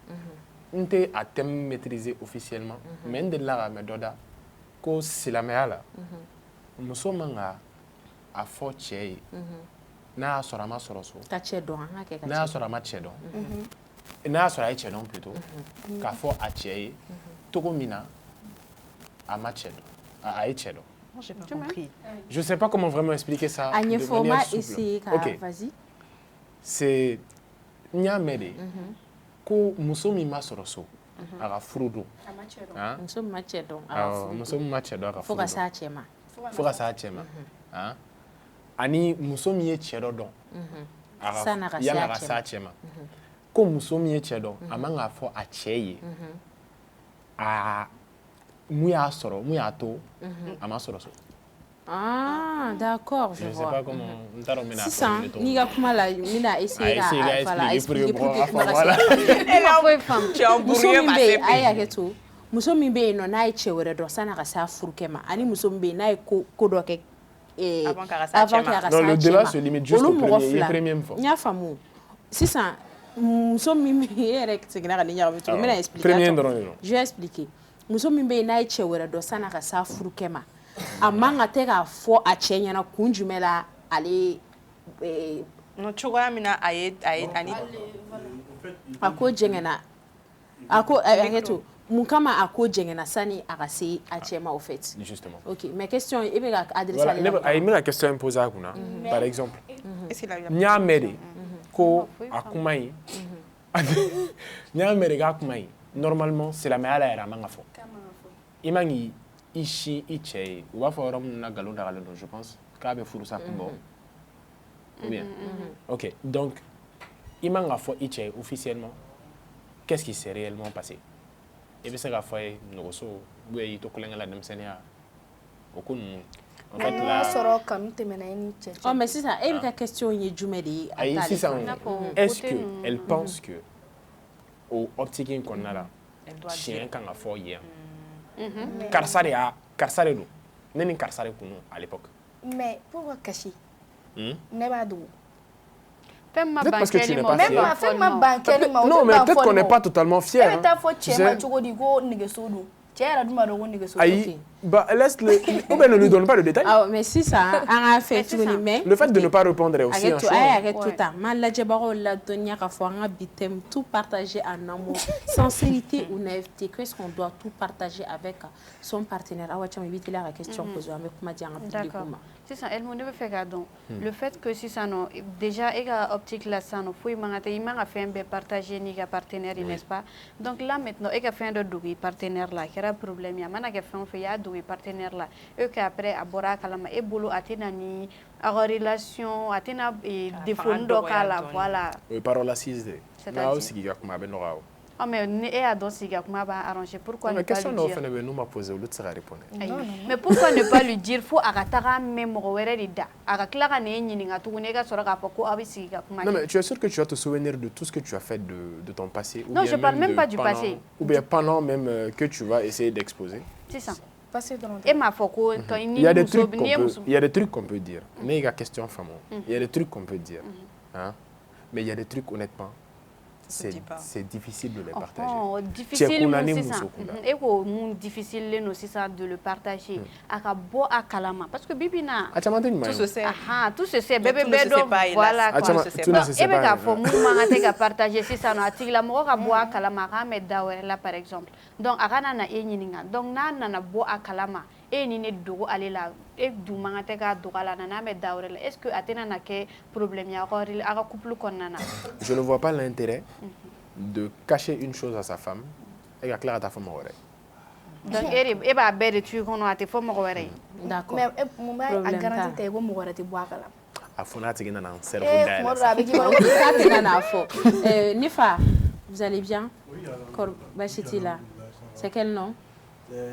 on t'a à thème maîtrisé officiellement, mais de là à Medoda, que c'est la meilleure. Nous sommes a fɔ cɛ ye n'a y'a sɔrɔ a ma sɔrɔ so ka cɛ dɔn an ka kɛ ka n'a y'a cɛ sɔrɔ a ma cɛ dɔn n'a y'a sɔrɔ a ye cɛ dɔn plutôt k'a fɔ a cɛ ye cogo min na a ma cɛ dɔn a ye cɛ dɔn. J'ai pas compris. Je sais pas comment vraiment expliquer ça a de ɲɛfɔ ma manière souple. essayer ka Ok. vas-y. C'est n y'a mɛn de ko muso min ma sɔrɔ so a ka furu don han? muso min ma cɛ dɔn a ka Awɔ, furu muso min ma cɛ dɔn a ka fo furu ka don s'a cɛ ma fo ka s'a cɛ ma han? ani muso min ye cɛ dɔ dɔn a ka- San'a ka se yan'a a ka cɛ s'a ma. cɛ ma ko muso min ye cɛ dɔn a man k'a fɔ a cɛ ye a mun y'a sɔrɔ mun y'a to a ma sɔrɔ so. ah d'accord je Je ne sais vois pas comment n t'a dɔn n bɛna sisan formuler n'i ka kuma la n bɛna essayer A essayer ka ka expliquer pour que mɔgɔw kuma ka ka faamu, se Tu es muso embrouillé min par bɛ ces yen a ye pays. hakɛ to muso min bɛ yen nɔ n'a ye cɛ wɛrɛ dɔn san'a ka s'a furukɛ ma ani muso min bɛ yen n'a ye ko dɔ kɛ Avant k'a ka s'a cɛ ma. k'a ka Non, s'a le cɛ débat ma. se limite juste Olu au mɔgɔ premier, fila. i ye premier min fɔ. n y'a faamu sisan muso min bɛ yen e yɛrɛ seginna ka ne ɲagami cogo n bɛna expliquer Premier attends. dɔrɔn de don. je vais expliquer muso min bɛ yen n'a ye cɛ wɛrɛ dɔn san'a ka s'a furukɛ ma a man ka tɛ k'a fɔ a cɛ ɲɛna kun jumɛn la ale Non, cogoya min na a ye ani a ko jɛngɛnna a ko hakɛ to mun kama a ko jɛngɛnna sani a ka se a cɛ ma au fait. Justement. Ok mais question e bɛ ka adressé Voilà, ale ne la bɛ- a ye n bɛna question in poser a kunna par exemple est-ce qu'il a eu n y'a mɛn de ko a kuma in n y'a mɛn de k'a kuma in normalement silamɛya la yɛrɛ a man ka fɔ i man k'i sin i cɛ ye u b'a fɔ yɔrɔ minnu na nkalon dagalen don je pense k'a bɛ furusa kun bɔ ou bien ok donc i man ka fɔ i cɛ ye officiellement qu'est-ce qui s'est réellement passé i bɛ se k'a fɔ a ye nɔgɔso ou bien i to kulonkɛ la denmisɛnniya o ko ninnu en fait n'a la sɔrɔ kanu tɛmɛna i ni cɛ oh mais sisan e bɛ ka question ye jumɛn de ye a ayi t'ale sisan fɛ? est-ce que elle pense que o optique in kɔnɔna la tiɲɛ kan ka fɔ yen karisa de y'a karisa de don ne ni karisa de kun don à l'époque mais pourquoi kasi Hmm? ne b'a dogo Fɛn ma Peut-être ban parce que tu kɛli n'es ma pas o tɛ fier. ban fɛn ma fɔli ma. ban kɛli ma o non tɛ mais ban peut-être qu'on fɔli n'est ma pas totalement e fier bɛ taa fɔ tu cɛ ma sais. cogo di ko nɛgɛso don cɛ yɛrɛ dun b'a dɔn ko nɛgɛso don Aïe, bah laisse-le ou bien ne lui donne pas de détails. awɔ mais sisan an k'a fɛ Mais tuguni sisan, mais Le fait de ne pas répondre est aussi hakɛ un to choix. a ye hakɛ to Ouais. tan n ma lajɛbagaw ladɔnniya k'a fɔ an ka bi thème tout partager en amour sincérité ou naïveté qu'est-ce qu'on doit tout partager avec son partenaire awa caman i b'i teliya ka question poser an bɛ kuma di an ka public D'accord. ma Sisan Elmo ne bɛ fɛ k'a dɔn le fait que sisan nɔ déjà e ka optique la sisan nɔ foyi man kan tɛ i man ka fɛn bɛɛ partager n'i ka partenaire ye n'est-ce pas donc là maintenant e ka fɛn dɔ dogo i partenaire la a kɛra problème ye a mana kɛ fɛn o fɛn i y'a dogo i partenaire la et que après a bɔra a kalama e bolo a tɛna ni a ka relation a tɛna défaut dɔ k'a la dɔɔnin. voilà O ye parole assise de ye. C'est-à-dire? N'aw sigi ka kuma a bɛ nɔgɔya o. oh mais ni e y'a dɔn sigi ka kuma b'a arranger pourquoi Non, ne mais pas question lui dɔw dire fana bɛ yen n'u ma poser olu tɛ se ka répondre. Ayi. mais pourquoi ne pas lui dire fo a ka taga mɛn mɔgɔ wɛrɛ de da a ka tila ka n'e ɲininka tuguni e ka sɔrɔ k'a fɔ ko aw bɛ sigi ka kuma Non kɛ mais tu es sûr que tu vas te souvenir de tout ce que tu as fait de ton passé ou Non, bien je parle même de pas du pendant- passé. Ou bien pendant même que tu vas essayer d'exposer. sisan parce dɔrɔn e m'a fɔ ko Il y a des trucs n'i ye muso il y a des trucs qu'on peut dire. Ne y'i ka question faamu. Il y a des trucs qu'on peut dire. Hein? Mais il y a des trucs honnêtement dit pas. c'est difficile de les partager. difficile Cɛ kunda ni mun muso sisan kunda. e ko mun difficile no sisan de le partager a ka bɔ a kalama parce que bibi na A caman tɛ ɲuman tout ye se o. sait. tout se sait Mais bɛɛ tout bɛ ne bɛɛ se sait pas, dɔn hélas. voilà A quoi caman se tout sait ne donc se e sait bɛ k'a pas. fɔ mun man kan tɛ ka partager sisan nɔ a tigilamɔgɔ ka bɔ a kalama a k'a mɛn da wɛrɛ la par exemple donc a kana na e ɲininka donc n'a nana bɔ a kalama e ye ni ne dogo ale la e dun man kan tɛ k'a dogo a la a nana mɛn da wɛrɛ la est ce que a tɛna na kɛ problème ye a ka couple kɔnɔna na Je ne vois pas l'intérêt de cacher une chose à sa femme et ka tila ka taa fɔ mɔgɔ wɛrɛ. donc e b'a bɛɛ de tu kɔnɔ a tɛ fɔ mɔgɔ wɛrɛ ye d'accord mais mun b'a a Problème garanti t'a. ta ye ko mɔgɔ wɛrɛ tɛ bɔ a kalama A fɔ n'a tigi nana n cerveau tuma dɔ la a dayɛlɛ. bɛ k'i bolo ko k'a tɛ ka n'a fɔ Nifa vous allez bien Kɔri baasi t'i la c'est quel nom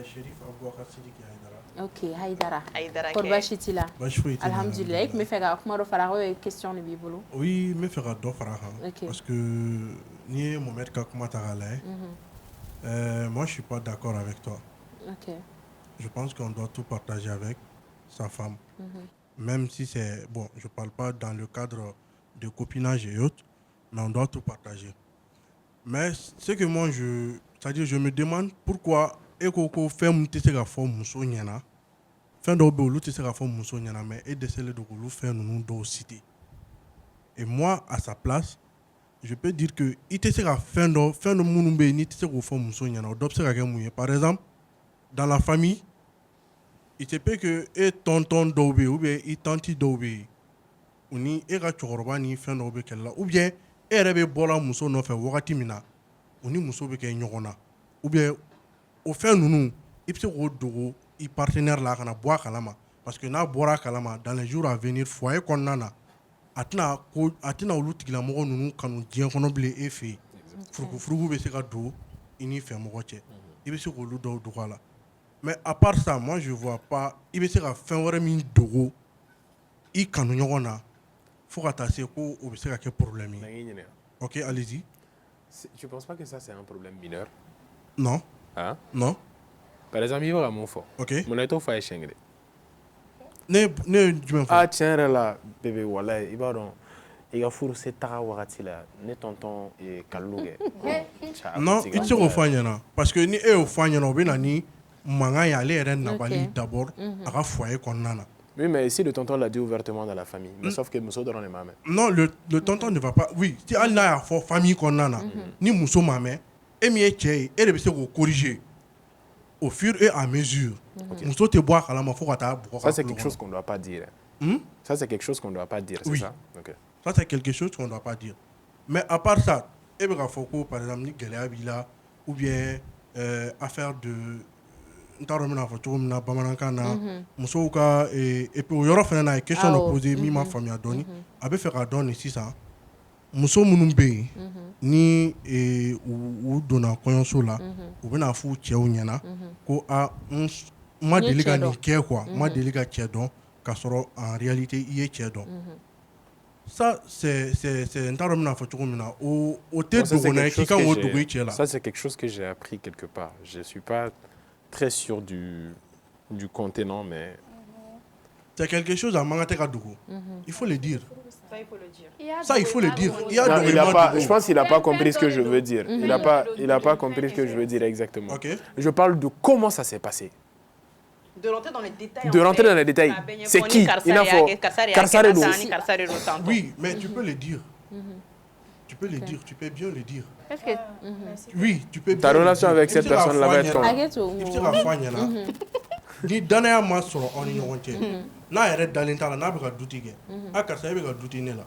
Chérif Aboubacar Sidiki Haïdara. ok Haïdara Haïdara Kɔri kɛ. baasi t'i la Baasi foyi tɛ n na, alhamdulilayi e tun bɛ fɛ ka kuma dɔ fara o ye question de b'i bolo Oui, n bɛ fɛ ka dɔ fara a kan. Ok. Parce que n'i ye Mohamed ka kuma ta k'a lajɛ, moi je suis pas d'accord avec toi. ok Je pense qu'on doit tout partager avec sa femme. Même si c'est, bon, je parle pas dans le cadre de copinage et autres, mais on doit tout partager. Mais ce que moi, c'est-à-dire je me demande pourquoi Ekoko fait mon tete ka fo muso ɲɛna, fɛn dɔw bɛ olu tɛ se ka fɔ muso ɲɛna mais e dɛsɛlen don k'olu fɛn ninnu dɔw citer. Et moi à sa place je peux dire que i tɛ se ka fɛn dɔ minnu bɛ yen n'i tɛ se k'o fɔ muso ɲɛna o dɔ bɛ se ka kɛ mun ye. Par exemple dans la famille il se peut que e tonton dɔw bɛ yen ou bien i tanti dɔw bɛ yen u ni e ka cɛkɔrɔba ni fɛn dɔw bɛ kɛlɛ la ou bien e yɛrɛ bɛ bɔra muso nɔfɛ wagati min na u ni muso bɛ kɛ ɲɔgɔn na ou bien o fɛn ninnu i bɛ se k'o dogo i partenaire la a kana bɔ a kalama parce que n'a bɔra a kalama dans les jours à venir foyer kɔnɔna na a tɛna olu tigilamɔgɔ ninnu kanu diɲɛ kɔnɔ bilen e fɛ yen furukufuruku bɛ se ka don i ni fɛmɔgɔ cɛ i bɛ se k'olu dɔw dogo a la mais à part ça moi je vois pas i bɛ se ka fɛn wɛrɛ min dogo i kanu ɲɔgɔn na fo ka taa se ko o bɛ se ka kɛ problème ye. Ok, allez-y. Tu penses pas que ça c'est un problème mineur? Non. Hein? Non. Par exemple, il va à mon fort. Ok. Mon état fait chengre. Ne jumɛn fɔ? Ah tiens là bébé voilà il va donc il a fourré cette taga wagati la ne tonton et Kalouge. Non, i tɛ se k'o fɔ a ɲɛna parce que ni e y'o fɔ a ɲɛna o bɛ na ni mankan ye ale yɛrɛ nabali d'abord a ka foyer kɔnɔna na. Oui, mais ici, le tonton l'a dit ouvertement dans la famille. Mais sauf que muso dɔrɔn de m'a mɛn. Non, le tonton ne va pas. Oui, si hali n'a y'a fɔ famille kɔnɔna na ni muso m'a mɛn e min ye cɛ ye e de bɛ se k'o corriger au fur et à mesure. Muso tɛ bɔ a kalama fo ka taa bugɔ. Ça c'est quelque chose qu'on ne doit pas dire. Ça c'est quelque chose qu'on ne doit pas dire, c'est ça? Ok. Ça c'est quelque chose qu'on ne doit pas dire. Mais à part ça, e bɛ ka fɔ ko par exemple ni gɛlɛya b'i la ou bien affaire de n t'a dɔn n bɛna fɔ cogo min na bamanankan na musow ka et puis o yɔrɔ fana na a ye question dɔ poser min ma faamuya dɔɔni a bɛ fɛ ka dɔn nin sisan muso minnu bɛ yen ni u donna kɔɲɔso la u bɛna f'u cɛw ɲɛna ko n ma deli ka nin kɛ quoi n ma deli ka cɛ dɔn k'a sɔrɔ en réalité i ye cɛ dɔn. Ça c'est n t'a dɔn n bɛna fɔ cogo min na o tɛ dogo ye k'i kan k'o dogo i cɛ la. Ça c'est quelque chose que j'ai appris quelque part. Je suis pas très sûr du contenant, mais... C'est quelque chose à Mangateka Dougou. Il faut le dire. Ça, il faut le dire. Ça, il faut le dire. Je pense qu'il n'a pas compris ce que je veux dire. Il n'a pas compris ce que je veux dire exactement. Okay. Je parle de comment ça s'est passé. De rentrer dans les détails. De rentrer dans les détails. C'est qui? Il a fait Karsarelo. Oui, mais tu peux le dire. Tu peux le dire, tu peux bien le dire. Est-ce que oui, tu peux bien. Ta relation avec cette personne-là va être comment? Il faut la faire ni danaya ma sɔrɔ aw ni ɲɔgɔn cɛ n'a yɛrɛ dalen t'a la n'a bɛ ka duti kɛ a karisa e bɛ ka duti ne la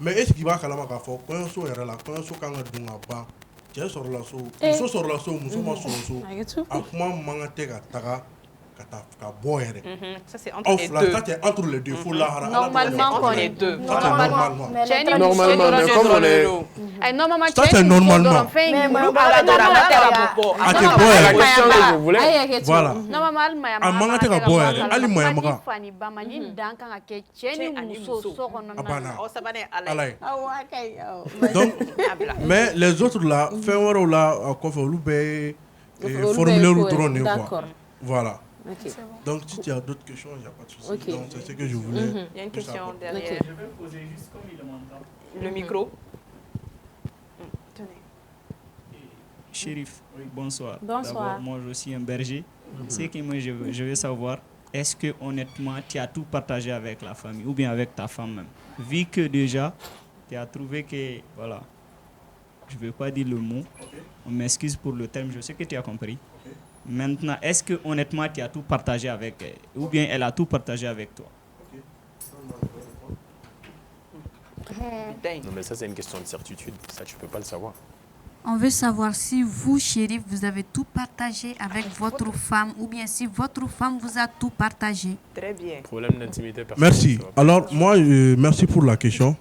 mais est ce qu'il b'a kalama k'a fɔ kɔɲɔso yɛrɛ la kɔɲɔso kan ka dun ka ban cɛ sɔrɔla so muso sɔrɔla so muso ma sɔrɔ so a kuma man kan tɛ ka taga ka bɔ yɛrɛ aw fila ça c'est entre les deux fo lahara normalement on est deux normalement mais comme on est normalement ça c'est normalement a tɛ bɔ yɛrɛ voilà a man kan tɛ ka bɔ yɛrɛ hali maɲamaga a banna ala ye donc mais les autres là fɛn wɛrɛw la kɔfɛ olu bɛɛ ye formulaire dɔrɔn de ye quoi voilà. Okay. Donc, si tu as d'autres questions, il n'y a pas de souci. Okay. Donc, c'est ce que je voulais. Il y a une question derrière. Je vais poser juste comme il m'entend. Le micro. Tenez. Chérif, oui, bonsoir. Bonsoir. Moi, je suis un berger. Ce que moi, je veux savoir, est-ce que honnêtement, tu as tout partagé avec la famille ou bien avec ta femme même? Vu que déjà, tu as trouvé que, voilà, je ne veux pas dire le mot, on m'excuse pour le terme, je sais que tu as compris. Maintenant, est-ce que honnêtement tu as tout partagé avec elle ou bien elle a tout partagé avec toi? Non mais ça c'est une question de certitude, ça tu peux pas le savoir. On veut savoir si vous, Chérif, vous avez tout partagé avec votre femme ou bien si votre femme vous a tout partagé. Très bien. Problème d'intimité personnelle. Merci. Alors moi, merci pour la question.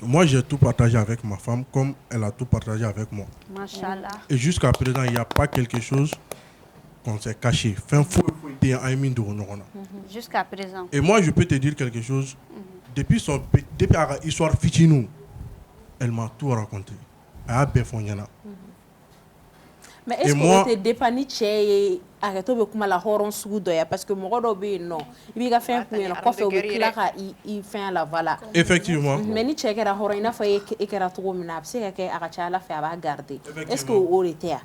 Moi, j'ai tout partagé avec ma femme comme elle a tout partagé avec moi. Machallah. Et jusqu'à présent, il n'y a pas quelque chose qu'on s'est caché. Jusqu'à présent. Et moi, je peux te dire quelque chose. Depuis l'histoire Fitinou, elle m'a tout raconté. Elle a bien fait. Mais est-ce que tu es dépanné chez arrêtez de kuma la horon sugu doya parce que mɔgɔ dɔw bɛ yen nɔ i b'i ka fɛn kun yen nɔ kɔfɛ u bɛ tila ka i fɛn la voilà. Effectivement. Mais ni cɛ kɛra hɔrɔn i n'a fɔ e kɛra cogo min na a bɛ se ka kɛ a ka ca Ala fɛ a b'a garder. Est-ce que o de tɛ yan?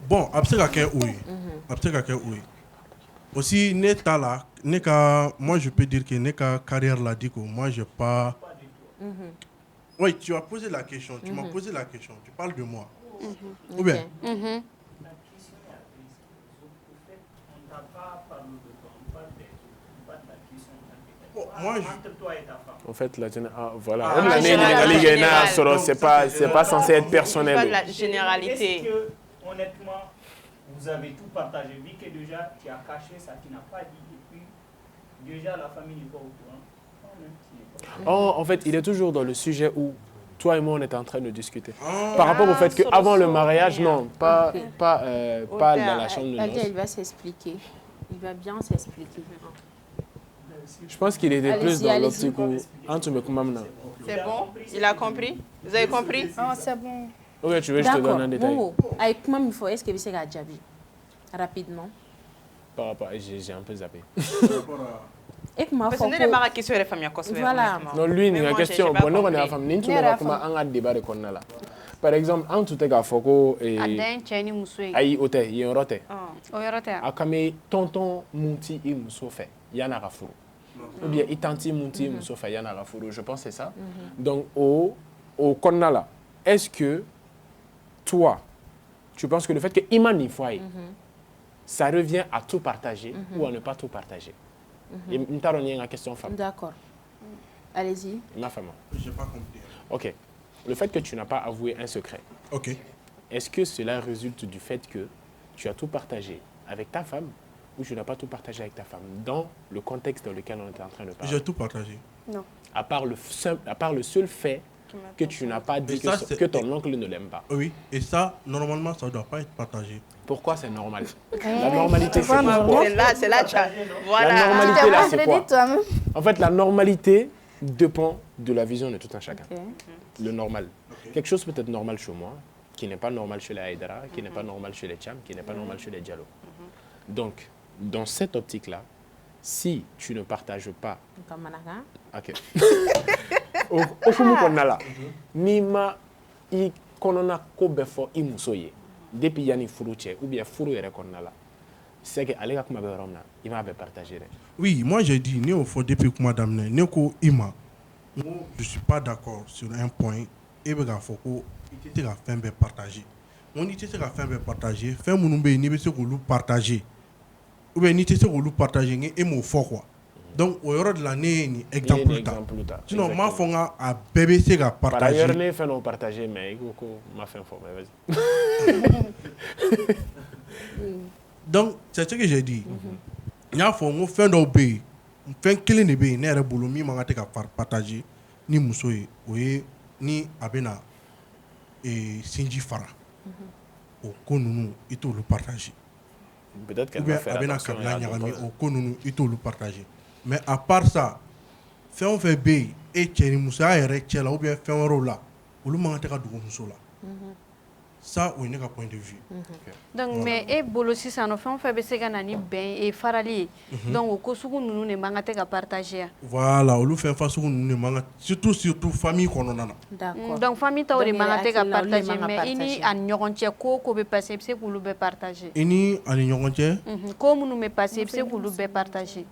Bon, a bɛ se ka kɛ o ye. A bɛ se ka kɛ o ye. Aussi, moi je peux dire que Neka carrière l'a dit que moi je pas. Oui, tu as posé la question, tu m'as posé la question, tu parles de moi. Ou bien moi, En fait, voilà. C'est pas censé être personnel. Pas de la généralité. Est-ce que, honnêtement, vous avez tout partagé? Vu que déjà, tu as caché ça, tu n'as pas dit. Et puis, déjà, la famille n'est pas au courant. En fait, il est toujours dans le sujet où toi et moi, on était en train de discuter. Par rapport au fait qu'avant le mariage, non, pas dans la chambre de noces. Il va s'expliquer. Il va bien s'expliquer. Je pense qu'il était plus dans l'optique où... C'est bon? Il a compris? Vous avez compris? C'est bon. Ok, tu veux que je te donne un détail? Avec moi, il faut... Est-ce que c'est la Djabi? Rapidement. Par rapport... J'ai un peu zappé. Parce que n'est pas question de famille. Voilà. Non, lui, il y a une question. Bon, nous, on est en famille. Nous, on a un débat de quoi là. Par exemple, en tout cas, Foko et Aïe Ote, il y a un rote. Akame tonton Munti et Mousso fait. Il y en a rafou. Ou bien Itanti Munti et Mousso fait. Il y en a rafou. Je pense que c'est ça. Donc, au Konnala, est-ce que toi, tu penses que le fait que Imani Foye, ça revient à tout partager ou à ne pas tout partager? Il y a une question femme. D'accord. Allez-y. Ma femme. Je n'ai pas compris. Ok. Le fait que tu n'as pas avoué un secret. Ok. Est-ce que cela résulte du fait que tu as tout partagé avec ta femme ou tu n'as pas tout partagé avec ta femme dans le contexte dans lequel on était en train de parler? J'ai tout partagé. Non. À part le seul fait que tu n'as pas dit que ton oncle ne l'aime pas. Oui, et ça, normalement, ça ne doit pas être partagé. Pourquoi c'est normal? La normalité, c'est quoi? C'est là, voilà. La normalité, là, c'est quoi? En fait, la normalité dépend de la vision de tout un chacun. Le normal. Quelque chose peut être normal chez moi, qui n'est pas normal chez les Haïdara, qui n'est pas normal chez les Tcham, qui n'est pas normal chez les Diallo. Donc, dans cette optique-là, si tu ne partages pas... Ok. Au fumu konala, ni ma I konona ko befo I musoye. Depuis yani furu che ou bien furu yere konala. C'est que aller kuma be romna, il m'a partager. Oui, moi j'ai dit né au fond depuis que madame né ko ima. Je suis pas d'accord sur un point et be ga foko ité ga fin be partager. On ité ga fin be partager, fin munumbe ni be se ko lu partager. Ou bien ni té se ko lu partager ngi e mo fo quoi. Donc, au yoro de l'année, ni exemple. Sinon, ma fonga a bébé c'est à partager. Par ailleurs, les faits non partagés, mais il m'a fait informer. Vas-y. Donc, c'est ce que j'ai dit. Il y a un fait d'obéir. Fait qu'il ne be ne boulot mi manga te ka partager ni musoye oye ni abena et sinji fara. Au konunu ito le partager. Peut-être qu'elle va faire attention au konunu ito le partager. Mais à part ça, fait on fait B et Tchèni Moussa et Rechela ou bien fait un rôle là, ou le manque de Moussa là. Ça, on est à point de vue. Donc, mais et bolosi ça nous fait on fait baisser ganani ben et farali. Donc, au kosugu nous ne manque de partager. Voilà, on le fait face au nous manque surtout famille qu'on en a. D'accord. Donc, famille t'as on manque de partager, mais ini an nyoronche ko be passer c'est pour le partager. Ini an nyoronche. Comme nous me passer c'est pour le partager.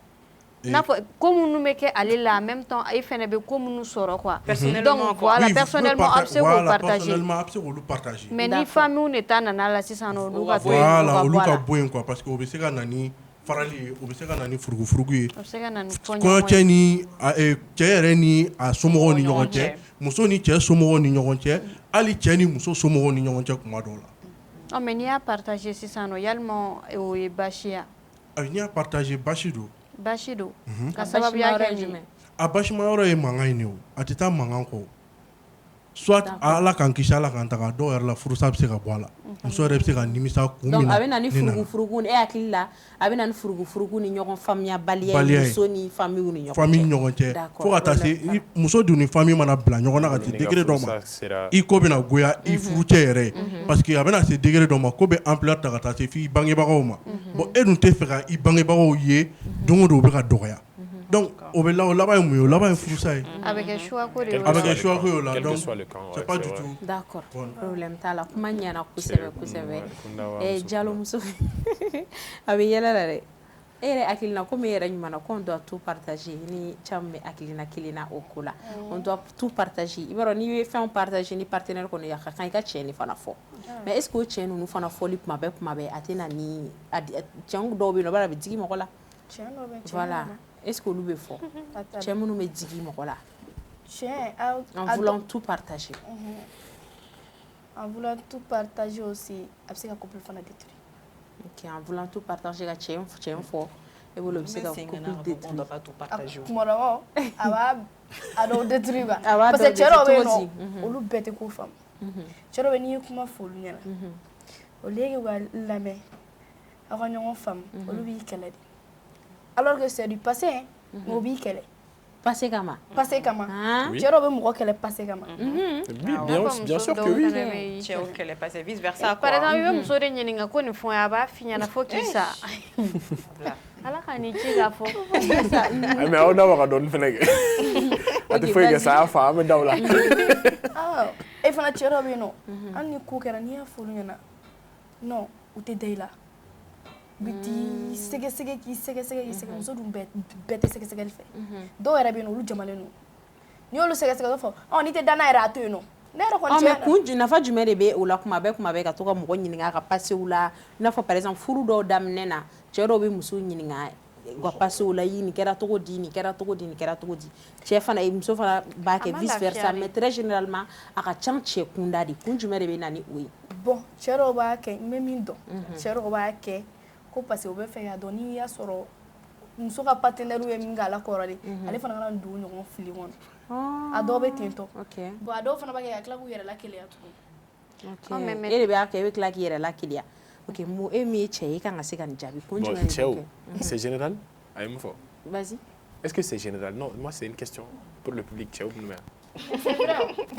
Comme nous mettons aller là en même temps, il fait comme nous sorons quoi. Donc voilà, personnellement, absolument partager. Mais ni famille n'est pas nana si ça nous va. Voilà, on luka boyen quoi parce que obesega nani farali obesega nani furugu. Quand tieni tiere ni a somo ni nyonche, muso ni tiere somo ni nyonche, ali tieni muso somo ni nyonche kuma dola. Oh mais ni a partager si ça nous yalmo e bashia. Ni a partager bashido. Bashido. Ka sababu yake ni abashima yoro e mangai ni o atita mangan ko soit ala kan kisha ala kan taka do la furusa be se ka boala muso re be se ka nimisa kumina donc abena ni furugu e akilla abena ni furugu ni ɲɔgɔn faamuya baliya muso ni famille ni ɲɔgɔn cɛ fo ka taa se muso dun ni famille mana bila ɲɔgɔn na ka se degré dɔ ma I ko bena goya I furu cɛ yɛrɛ parce que abena se degré dɔ ma ko be ampleur ta ka taa se fi bangebagaw ma bon e dun tɛ fɛ ka I bangebagaw ye don o don o be ka dɔgɔya. Donc, au là-bas, avec un choix là, donc c'est pas du tout. D'accord. Problème t'as la kumanya na kusebe. Et Diallo muso. Abi yala la. comme on doit tout partager ni chambe akilina kilina okula on doit tout partager ibaro ni fait on partager ni partenaire ko ya kan ka cheni fana fo mais est-ce que cheni nous fana fo li kuma be atena ni chang do bi no bara bi digi mo kola voilà est-ce que lu be fo cheni nous me digi mo kola en voulant tout partager en voulant tout partager aussi après ka couple fana détruit. Ok, en voulant tout partager, tu es un fort. Et vous le savez, on ne doit pas tout partager. Parce que tu as dit, on bête ko femme. Tu as dit comment faut lui au lieu de la main, avoir une femme, on lui qu'elle alors que c'est du passé, on lui qu'elle est. Passé comment? Passé comment? Tu as dit moi qu'elle est passé comment? Bien sûr que oui. Tu as dit qu'elle est passée vice versa. Par exemple, il me semble que nous avons fait un peu fini à faut qui ça. Alors qu'on est qui là faut. Mais on a pas donné fenêtre. On te fait que ça a fait mais dans la. Ah, et fana tu as dit non. On n'y couvre ni à fou ni na. Non, ou t'es déjà. Biti sege muso dun bɛɛ tɛ sɛgɛsɛgɛli fɛ dɔw yɛrɛ bɛ yen olu jamalen don n'i y'olu sɛgɛsɛgɛ fɔ ni tɛ danna yɛrɛ a to yen nɔ ne yɛrɛ kɔni mais kun nafa jumɛn de bɛ o la kuma bɛɛ ka to ka mɔgɔ ɲininka a ka passew la i n'a fɔ par exemple furu dɔw daminɛ na cɛ dɔw bɛ muso ɲininka u ka passew la nin kɛra cogo di nin kɛra cogo di nin kɛra cogo di cɛ fana muso fana b'a kɛ vice versa mais très généralement a ka ca cɛ kunda de kun jumɛn de bɛ na ni o ye bon cɛ dɔw b'a kɛ n bɛ min dɔn cɛ dɔw b'a kɛ ko parce que o bɛ fɛ ka dɔn n'i y'a sɔrɔ muso ka partenaire ye min k'a la kɔrɔ de ale fana kana don ɲɔgɔn fili kɔnɔ a dɔw bɛ ten tɔ bon a dɔw fana b'a kɛ ka tila k'u yɛrɛ la keleya tuguni e de b'a kɛ e bɛ tila k'i yɛrɛ la keleya ok mo e min ye cɛ ye e kan ka se ka nin jaabi kun jumɛn de bɛ kɛ c'est général a ye mun fɔ vas-y est-ce que c'est général non moi c'est une question pour le public cɛw minnu bɛ yan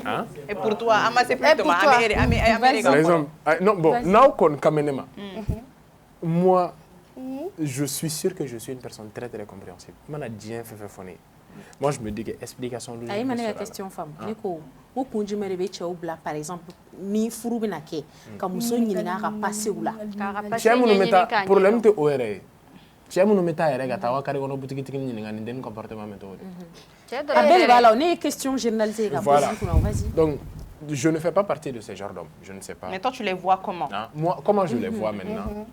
hein et pour toi ama c'est plus toi par exemple non bon n'aw kɔni ka mɛn ne ma moi, je suis sûr que je suis une personne très très compréhensible. Moi, je me dis que l'explication de l'autre. Il y a une question femme. Nico, où conduit me réveiller au bla par exemple, ni furu benake, comme muso nyinga ka passer ou là. Chez nous meta problème te ORE. Chez nous meta ere ga tawa kare gono boutique tikini nyinga ni den comportement méthode. Abel voilà, on est question généralisée ga vas-y. Donc je ne fais pas partie de ce genre d'homme, je ne sais pas. Mais toi tu les vois comment? Moi comment je les vois maintenant?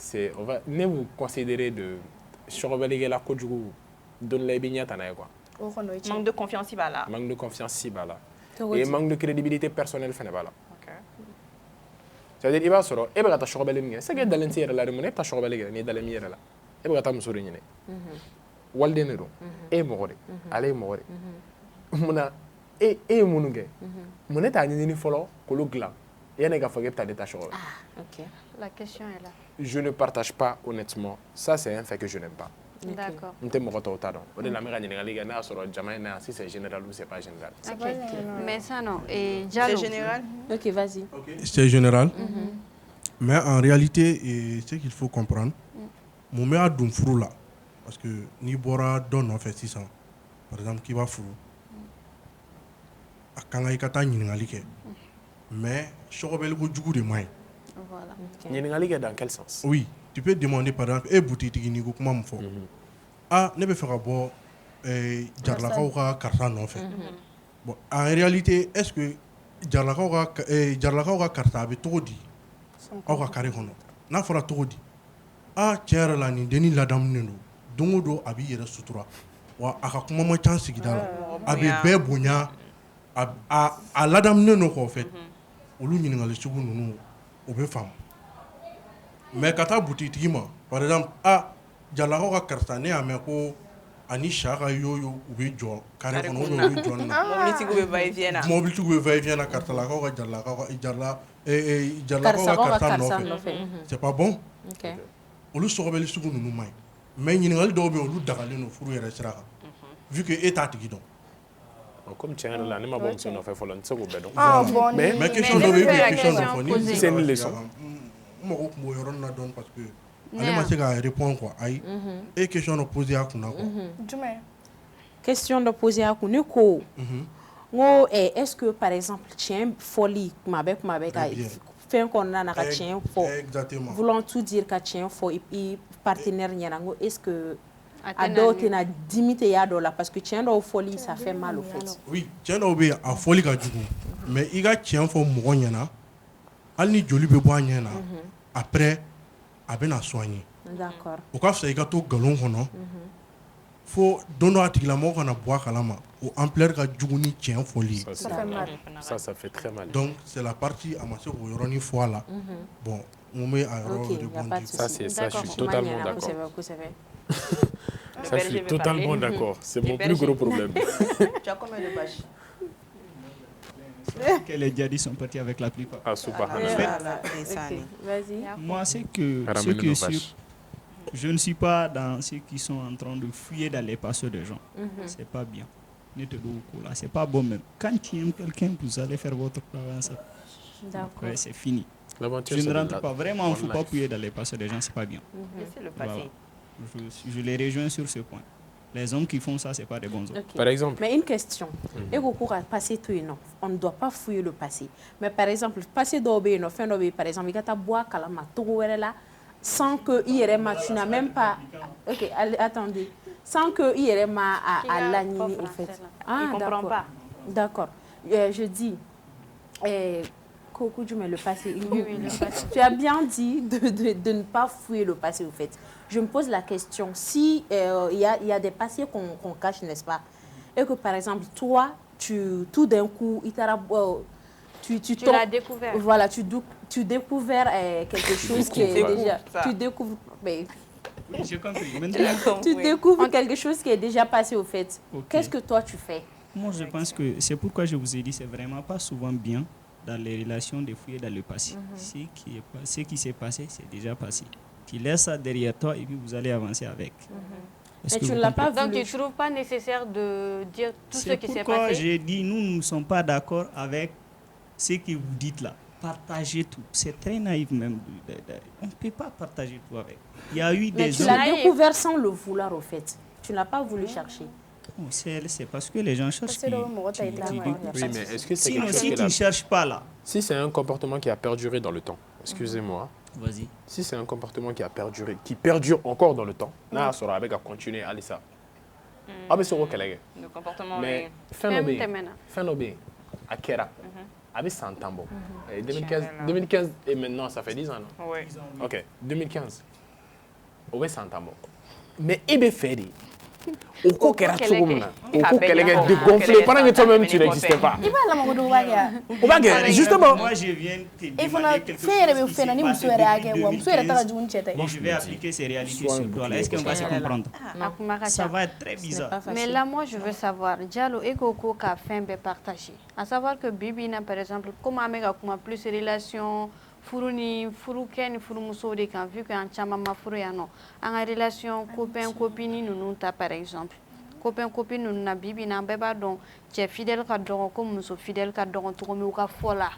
C'est on va ne vous considérer de chorobelege la kojugu donne la binya tanaye quoi. Manque de confiance là. Manque de confiance si bala. Et manque de crédibilité personnelle fene bala. OK. C'est-à-dire il va soro e ba ta chorobele mi c'est que dalenti yere la remone ta chorobelege ni dalemi yere la. E ba ta musori nyine. Walde ne do. E mogore. Ale mogore. Muna e munuge. Muneta nyini folo ko lo gla. Ah, ok. La question est là. Je ne partage pas honnêtement. Ça, c'est un fait que je n'aime pas. D'accord. Si c'est général ou c'est pas général. Okay. Mais ça, non. C'est général? Ok, vas-y. C'est général. Mais en réalité, ce qu'il faut comprendre, mon meilleur d'un frou là, parce que ni bora donne en fait 600, par exemple, qui va frou, à quand il y a un mais je rebelle au du de moi. Voilà. Dans quel sens? Oui, tu peux demander par exemple, et boutique ni go comment me faut. Ah, ne peut faire bon jarlaka karta non fait. Bon, en réalité, est-ce que jarlaka karta be to di? Aw ka kare kono. Na fora to di. Ah, tiara la ni deni ladam nendo. Dongo do abi yere sutura. Wa aka kuma ma chance sigidala. Abi be bonya a ladam nendo ko fait. Olu ɲininkali sugu ninnu o bɛ faamu mais ka taa butitigi ma par exemple jalakaw ka karisa ne y'a mɛn ko ani sa ka yoyo u bɛ jɔ kare kɔnɔ u bɛ jɔ nin na mobilitigiw bɛ va-et-vient na mobilitigiw bɛ va-et-vient na karisalakaw ka jaralakaw ka karisa nɔfɛ c'est pas bon olu sɔgɔbɛli sugu ninnu man ɲi mais ɲininkali dɔw bɛ yen olu dagalen don furu yɛrɛ sira kan vu que e t'a tigi dɔn. Comme tiens là, ne m'a pas dit qu'on fait follow, c'est quoi donc. Mais question de question de c'est une leçon. Moi, je ne donne parce que allez ma c'est à répondre quoi. Aïe. Et question de poser à kuna quoi. Question de poser à kuna quoi. Est-ce que par exemple tiens folie ma bec fɛn kɔnɔna na ka tiɲɛ fɔ Exactement. voulant tout dire ka tiɲɛ fɔ i partenaire ɲɛna n ko est ce que a dɔw tɛna dimi tɛ y'a dɔw la parce que tiɲɛ dɔw fɔli ça fait mal au fait. Oui, tiɲɛ dɔw bɛ yen a fɔli ka jugu mais i ka tiɲɛ fɔ mɔgɔ ɲɛna hali ni joli bɛ bɔ a ɲɛ na après a bɛna soigner. D'accord. O ka fisa i ka to nkalon kɔnɔ fo don dɔ a tigilamɔgɔ kana bɔ a kalama o ampleur ka jugu ni tiɲɛ fɔli ye. Ça fait très mal. Donc c'est la partie a ma se k'o yɔrɔnin fɔ a la bon n bɛ a yɔrɔ rebondir. Ça je suis totalement d'accord. Ça je suis totalement d'accord. C'est mon plus gros problème. Tu as combien de pages? Que les djihadis sont partis avec la plupart. Ah, subhanallah. Vas-y. Moi, c'est que je ne suis pas dans ceux qui sont en train de fuir dans les passions des gens. C'est pas bien. C'est pas bon même. Quand tu aimes quelqu'un, vous allez faire votre travail. D'accord. Ouais, c'est fini. Je L'aventure, ne rentre pas. Vraiment, il ne faut pas fuir dans les passions des gens, c'est pas bien. Laissez le passer. Voilà. Je les rejoins sur ce point. Les hommes qui font ça, ce n'est pas des bons hommes. Okay. Par exemple. Mais une question. Passé tout et non. On ne doit pas fouiller le passé. Mais par exemple, passé d'obé, non, fin d'obé, par exemple, il y a ta bois, kalama, tout là, sans que IRMA, tu n'as même pas. Ok, attendez. Sans que IRMA à l'année, en fait. Ah, il ne comprend pas. D'accord. Je dis. Coucou, le passé. Tu as bien dit de ne pas fouiller le passé, au fait. Je me pose la question, si il y a des passés qu'on cache, n'est-ce pas? Et que par exemple, toi, tout d'un coup, tu l'as découvert. Voilà, tu découvres quelque chose qui est déjà... Tu découvres... Mais, j'ai compris. Tu découvres quelque chose qui est déjà passé, au fait. Okay. Qu'est-ce que toi, tu fais? Moi, je pense que c'est pourquoi je vous ai dit, c'est vraiment pas souvent bien dans les relations de fouiller dans le passé. Ce qui s'est passé, c'est déjà passé. Tu laisses ça derrière toi et puis vous allez avancer avec. Mais tu ne l'as pas voulu. Donc tu ne trouves pas nécessaire de dire tout ce qui s'est passé? C'est pourquoi j'ai dit, nous ne sommes pas d'accord avec ce que vous dites là. Partagez tout. C'est très naïf même. On ne peut pas partager tout avec. Il y a eu des... Mais tu l'as découvert sans le vouloir au fait. Tu ne l'as pas voulu chercher. C'est parce que les gens cherchent. Oui, mais est-ce que c'est sinon, si tu ne cherches pas là... Si c'est un comportement qui a perduré dans le temps, excusez-moi. Vas-y. Si c'est un comportement qui a perduré, qui perdure encore dans le temps, n'a sera avec à continuer à aller ça. Ah mais c'est ok les gars. Le comportement. Mais fin d'obé, à Kera, avec 100 ans bon. 2015 et maintenant ça fait 10 ans non? Oui. Ok, 2015. Avec 100 ans bon. Mais il fait au coup qu'elle a tout le monde, au coup qu'elle est dégonflée, pendant que toi-même tu n'existais pas. Justement. Moi je viens te demander quelque chose qui s'est passé depuis 2015 et je vais appliquer ces réalités sur toi. Est-ce qu'on va se comprendre? Ça va être très bizarre. Mais là, moi, je veux savoir, Diallo et Coco qu'a fait partager. À savoir que Bibina, par exemple, comment on a plus de relations. Furu ni furu kɛ ni furumusow de kan vu que an caman ma furu yan nɔ an ka relation copain copine ninnu ta par exemple copain copine ninnu na bibi na an bɛɛ b'a dɔn cɛ fidèle ka dɔgɔ ko muso fidèle ka dɔgɔ cogo min u ka fɔ la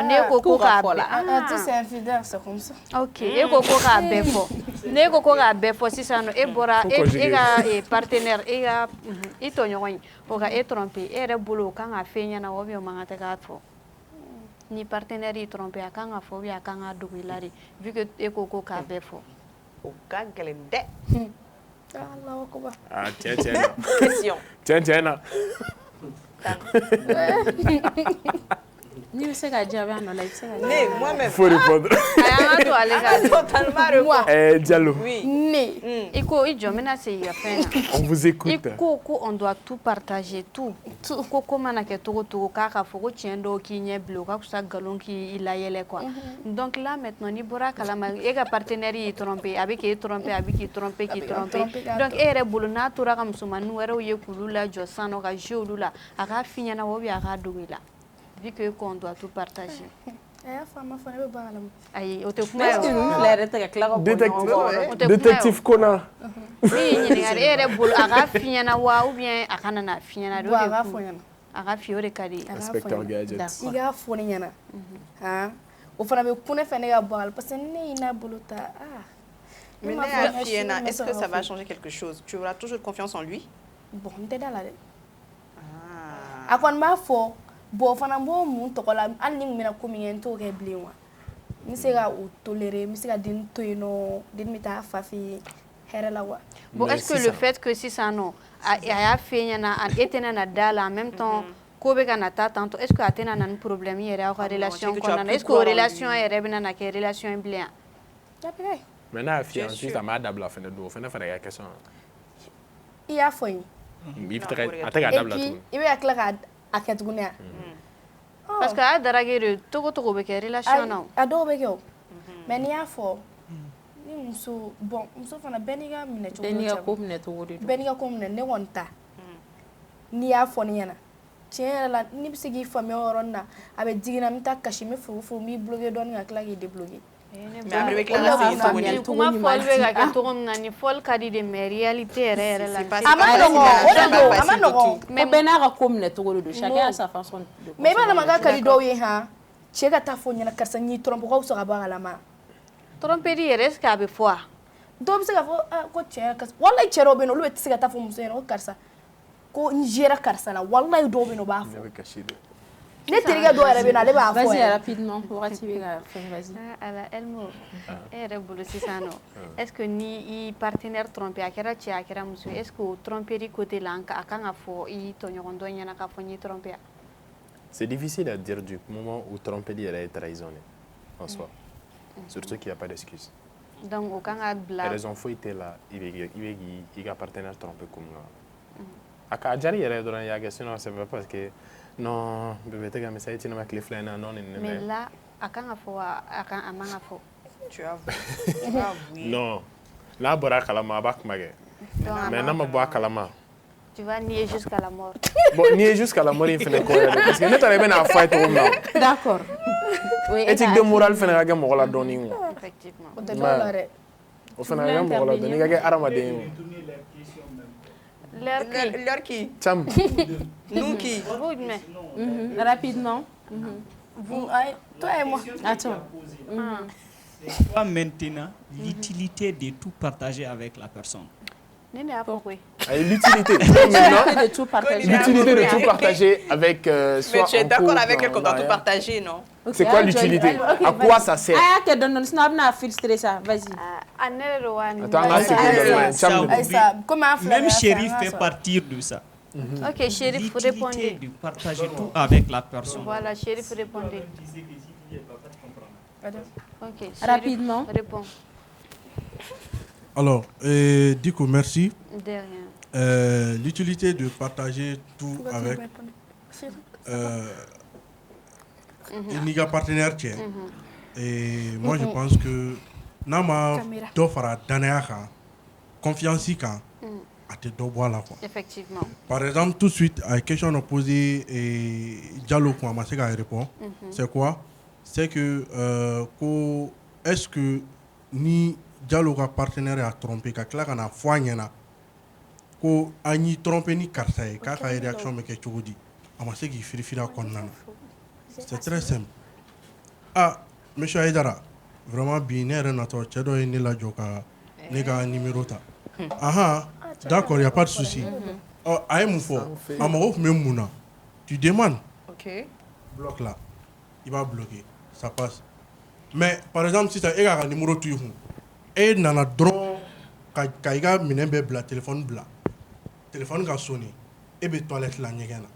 ne ko ko k'a bɛɛ tous c'est infidèle c'est comme ça. Ok e ko ko k'a bɛɛ fɔ ne ko ko k'a bɛɛ fɔ sisan nɔ e bɔra e ka partenaire e ka i tɔɲɔgɔn o ka e tromper e yɛrɛ bolo o kan ka fɛn ɲɛna ou bien o man kan tɛ k'a fɔ. Ni partenaire yi trompé a kan ka fɔ a kan ka dogo i la de vu que e ko ko k'a bɛɛ fɔ. O ka gɛlɛn dɛ. Allahu akbar. Ah tiens na. Question. Tiens na. Ni bɛ se ka jaabi a nɔ la i bɛ se ka jaabi. Ne moi-même. Faut répondre. A y'an ka to ale ka totalement moi. Diallo. Oui. Ne i ko i jɔ n bɛna segin ka fɛn na. On vous écoute. I ko on doit tout partager tout ko mana kɛ togo togo k'a ka fɔ ko tiɲɛ dɔw k'i ɲɛ bilen o ka fisa nkalon k'i layɛlɛ quoi. Donc là maintenant ni bɔra kalama e ka partenaire y'i tromper a bɛ k'e tromper a bɛ k'i tromper k'i tromper donc e yɛrɛ bolo n'a tora ka musomanin wɛrɛw ye k'olu lajɔ sisan nɔ ka jouer olu la a k'a f'i ɲɛna ou bien a k'a dogo i la vu que on doit tout partager. Ayi o tɛ kuma ye détective Conan. ne ye ɲininkali e yɛrɛ bolo a k'a f'i ɲɛna wa ou bien a kana na f'i ɲɛna a k'a fɔ ɲɛna. A ka f'i o de ka di. Inspecteur Gadget. I k'a fɔ ne ɲɛna han o fana bɛ kun ne fɛ ne ka bɔ a la parce que ne y'i n'a bolo ta Mais ne f'i ɲɛna est-ce que ça va changer quelque chose? Tu auras toujours confiance en lui? Bon n tɛ da la dɛ. A kɔni b'a fɔ bon fana n b'o mun tɔgɔ la hali ni n kun bɛna ko min kɛ n t'o kɛ bilen wa. n bɛ se ka o tolérer n bɛ se ka den to yen nɔ den bɛ taa fa fɛ yen hɛrɛ la wa. Bon, est-ce que le fait que sisan nɔ a y'a f'e ɲɛna e tɛna na da la en même temps ko bɛ ka na taa tantôt est-ce que a tɛna na ni problème yɛrɛ aw ka relation kɔnɔna na est-ce que o relation yɛrɛ bɛna na kɛ relation ye bilen yan. Mais n'a f'i ensuite a m'a dabila fɛnɛ don o fɛnɛ fana ka question. I y'a fɔ n ye. I bɛ a tɛ ka dabila tuguni. I bɛ ka tila k'a kɛ tuguni yan. Parce que a dragué de togo togo bɛ kɛ relation na. A dɔw bɛ kɛ o mais n'i y'a fɔ ni muso bon muso fana bɛɛ n'i ka minɛ cogo. Bɛɛ n'i ka ko minɛ cogo de don. Bɛɛ n'i ka ko minɛ ne kɔni ta n'i y'a fɔ ne ɲɛna tiɲɛ yɛrɛ la n'i bɛ se k'i faamuya o yɔrɔnin na a bɛ digi n na n bɛ taa kasi n bɛ furu n b'i bloqué dɔɔnin ka tila k'i débloqué. Mais après bɛ tila ka segin tuguni. Kuma fɔli bɛ ka kɛ cogo min na ni fɔli ka di de mais réalité yɛrɛ yɛrɛ la. A ma nɔgɔn o de don a ma nɔgɔn. Mais bɛɛ n'a ka ko minɛ cogo de don chacun a sa façon de. Mais i b'a dɔn k'a ka di dɔw ye han cɛ ka taa fɔ ɲɛna karisa n y'i trompe k'aw bɛ sɔn ka bɔ a kalama. Tromperie yɛrɛ est-ce que a bɛ fɔ a. Dɔw bɛ se k'a fɔ ko cɛ karisa walayi cɛ dɔw bɛ yen nɔ olu bɛ tɛ se ka taa fɔ muso ɲɛna ko karisa ko n géré karisa la walayi dɔw bɛ yen nɔ o b'a fɔ. Ne terikɛ dɔw yɛrɛ bɛ yen nɔ ale b'a fɔ. Vas-y rapidement wagati bɛ ka fɛn vas-y. Ala Elmo e yɛrɛ bolo sisan nɔ est-ce que ni i partenaire trompé a kɛra cɛ a kɛra muso est-ce que o tromperie côté la a kan ka fɔ i tɔɲɔgɔn dɔ ɲɛna k'a fɔ n ye trompé. C'est difficile à dire du moment où tromperie est trahison en soi. Surtout qu'il n'y a pas d'excuse. Donc, au cas où la raison faut être là, il a partenaire trompé comme là. À Kadjari, il y a des gens sinon c'est pas parce que non, bébé, tu as mis ça, tu n'as pas clé flâne, non, mais là, à quand à faut, à quand à manga faut. Tu as vu. Non, là, boire kalama, abak magé. Mais non, ma boire kalama. Tu vas nier jusqu'à la mort. Bon, nier jusqu'à la mort, il fait quoi? Parce que nous t'avons bien à faire tout le monde. D'accord. Éthique de morale, fait un gars moral donné. Effectivement. Au fait, un gars moral donné, il y a aramadé. L'heure qui? Cham. Nous qui? Rapidement. Vous, toi et moi. Attends. C'est quoi maintenant l'utilité de tout partager avec la personne? L'utilité de tout partager. L'utilité de tout partager avec soit. Mais tu es d'accord avec elle qu'on doit tout partager, non? C'est quoi l'utilité? À quoi ça sert? Vas-y. Même Chérif fait partie de ça. Ok, Chérif, répondez. De partager tout avec la personne. Voilà, Chérif, répondez. Ok, rapidement. Réponds. Alors, Diko, merci. De rien. L'utilité de partager tout avec un partenaire tien. Et moi, je pense que Nama Dofara Danayaka, confiance à te dobois. Effectivement. Par exemple, tout de suite, à la question posée, Diallo Kouamaseka répond. C'est quoi? C'est que, est-ce que ni Diallo ka partenaire a trompé, ka kila kana fo ɲɛna ko an y'i trompé ni karisa ye k'a ka réaction bɛ kɛ cogo di a ma se k'i firifiri a kɔnɔna na c'est très simple. Ah monsieur Aïdara vraiment bi ne yɛrɛ natɔ cɛ dɔ ye ne lajɔ ka ne ka numéro ta d'accord y a pas de souci a ye mun fɔ a mago tun bɛ mun na tu demandes bloc là il va bloquer ça passe mais par exemple sisan e k'a ka numéro to i kun e nana dɔrɔn ka i ka minɛn bɛɛ bila téléphone bila téléphone ka sonné e bɛ toilette la ɲɛgɛn na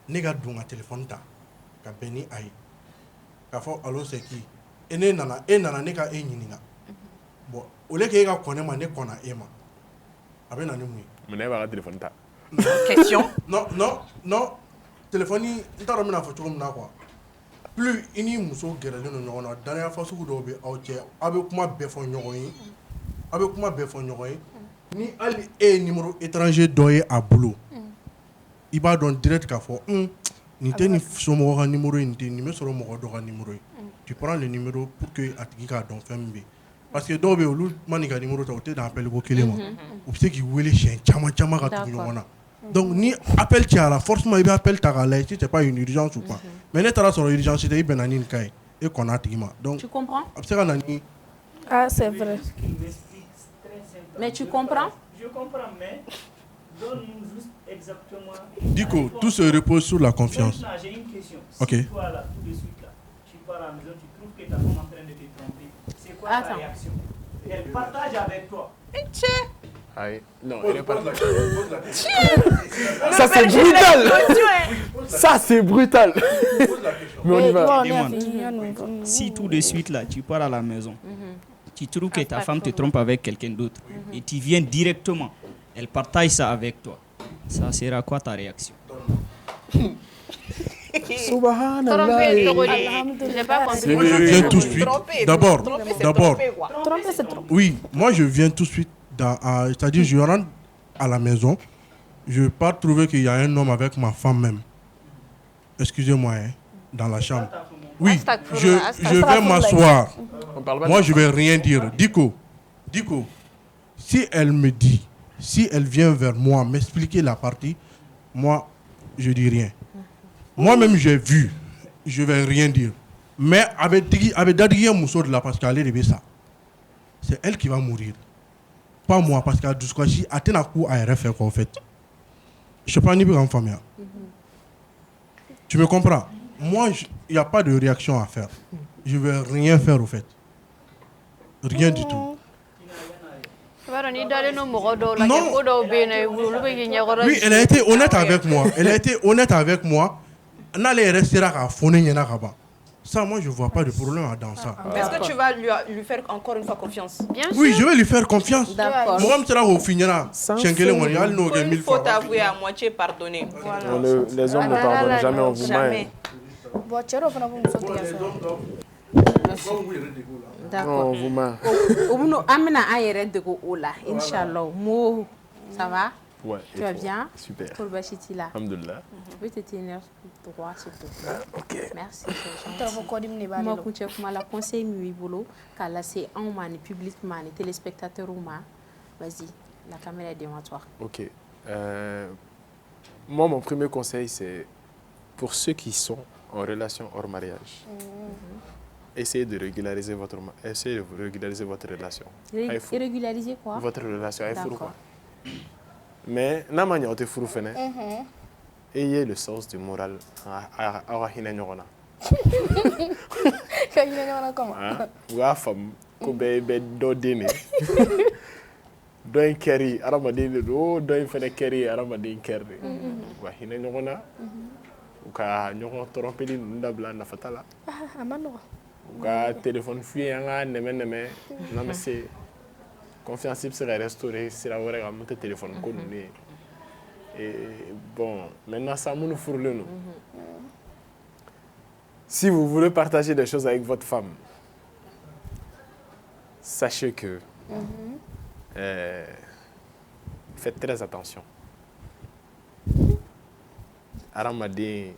ne ka don ka téléphone ta ka bɛn ni a ye k'a fɔ allo c'est qui e nana ne ka e ɲininka bon au lieu que e ka kɔn ne ma ne kɔnna e ma a bɛ na ni mun ye. mais ne b'a ka téléphone ta. Question. non téléphone n t'a dɔn n bɛna fɔ cogo min na quoi. Plus i ni muso gɛrɛlen don ɲɔgɔn na danaya fa sugu dɔw bɛ aw cɛ aw bɛ kuma bɛɛ fɔ ɲɔgɔn ye ni hali e ye numéro étranger dɔ ye a bolo i b'a dɔn direct k'a fɔ nin tɛ nin somɔgɔ ka numéro ye nin bɛ sɔrɔ mɔgɔ dɔ ka numéro ye tu prends le numéro pour que a tigi k'a dɔn fɛn min bɛ yen parce que dɔw bɛ yen olu ma nin ka numéro ta u tɛ dan appel ko kelen ma u bɛ se k'i wele siɲɛ caman ka tugu ɲɔgɔn na. Donc ni appel cayara forcément il va appel ta la si c'est pas une urgence ou pas mais ne taara sɔrɔ urgence tɛ i bɛnna ni nin cas ye e kɔnna a tigi ma donc tu comprends a bɛ se ka na ni. Ah c'est vrai. Mais tu comprends? Je comprends mais donne-nous juste exactement. Diko, tout se repose sur la confiance. Maintenant j'ai une question. Ok. Si toi là tout de suite là tu pars à la maison, tu trouves que ta femme est en train de te tromper. C'est quoi ta réaction? Elle partage avec toi. Aïe. Non, elle est pas. Ça, c'est brutal. Ça, c'est brutal. Mais on y va. Si tout de suite là, tu pars à la maison, tu trouves que ta femme te trompe avec quelqu'un d'autre et tu viens directement, elle partage ça avec toi, ça sera quoi ta réaction? Subhanallah. Je viens tout de suite. D'abord, oui, moi je viens tout de suite, c'est-à-dire je rentre à la maison, je ne vais pas trouver qu'il y a un homme avec ma femme même. Excusez-moi, hein, dans la chambre. Oui, je vais m'asseoir. Moi je ne vais rien dire. Diko, si elle me dit, si elle vient vers moi m'expliquer la partie, moi je dis rien. Moi-même j'ai vu, je ne vais rien dire. Mais avec Dadigé Mousso de la parce qu'elle est ça. C'est elle qui va mourir. Pas moi, parce qu'à Douskwachi, à Tenakou a RFR en fait. Je ne sais pas ni en famille. Tu me comprends? Moi, il n'y a pas de réaction à faire. Je ne vais rien faire au fait. Rien du tout. Non. Oui, elle a été honnête avec moi. N'allez rester à Foné Ça, moi, je ne vois pas de problème dans ça. Est-ce que tu vas lui faire encore une fois confiance? Bien sûr. Oui, je vais lui faire confiance. D'accord. Moi, je Il faut t'avouer à moitié pardonner. Les hommes ne pardonnent jamais, on vous met. D'accord. On vous met. Amina ayere de go ola, Inch'Allah. Mo, ça va? Ouais. Tu vas bien? Super. Pour Bachitila. Alhamdulillah. Oui, tu es droit, s'il te plaît. Ok. Merci. Moi, je suis la conseil Muibolo, car là, c'est en mani, publiquement, les téléspectateurs ou ma. Vas-y, la caméra est devant toi. Ok. Moi, mon premier conseil, c'est pour ceux qui sont en relation hors mariage. Essayez de régulariser votre relation. Régulariser quoi? Votre relation avec Furu. Mais, namanya ote Furu fene. Ayez le sens du moral à Hina Nyona. Wa fam ko be do dene. Doin keri aramadine do doin fene keri aramadine kerri. Wa Hina Nyona. Ka nyoko trompeli ndabla na fatala. Amano. Ka téléphone fui nga neme na mese confiance sera restaurée c'est la vraie mon téléphone ko né. Et bon, maintenant ça nous fourle nous. Si vous voulez partager des choses avec votre femme, sachez que faites très attention. Aramadi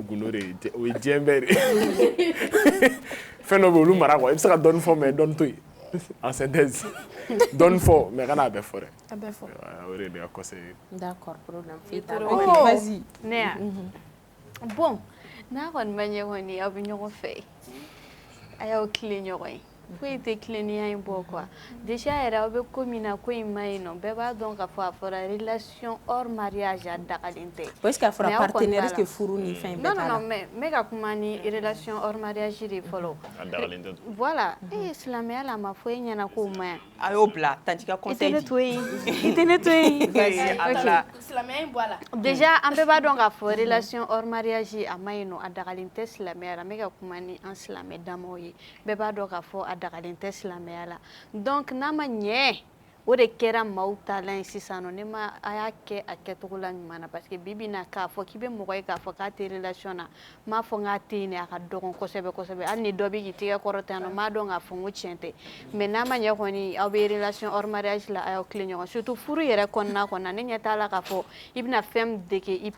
gunore o djembere. Phénomène mara quoi, il sera donne fort mais donne tout. En synthèse. Donne fort mais rien à faire fort. D'accord, problème. Vas-y. Néa. Bon, na kon bañe woni abi ñoko fay. Ayaw clé ñokoy. Faut être clé quoi. Déjà era be komina ko imayno be ba donc a fa relation hors mariage à dakalinte. Parce qu'il fera partenaire que furu ni fin non mais ka kuma ni relation hors mariage ri follow. Voilà, et islamé la ma foi ñana ko ma. Ayo bla, tandika conseil. Itene toy. Islamé voilà. Déjà on be ba donc a fa relation hors mariage à mayno à dakalinte islamé la me ka kuma ni en islamé damoyi. Be ba donc a fa dakalinte islamé la. Donc na ma ñe o de kera mautala insisano ne ma ayake aketugula nyumana parce que bibi na ka fo kibe mogoy ka fo ka te relation na ma fo ngati ne aka dogon kosebe ani dobi gitiga korotano ma do nga fo nguchente mais na ma nya koni aw be relation hors mariage la ayo clignon surtout furu yere konna ne nyata la ka fo ibna fem de ke i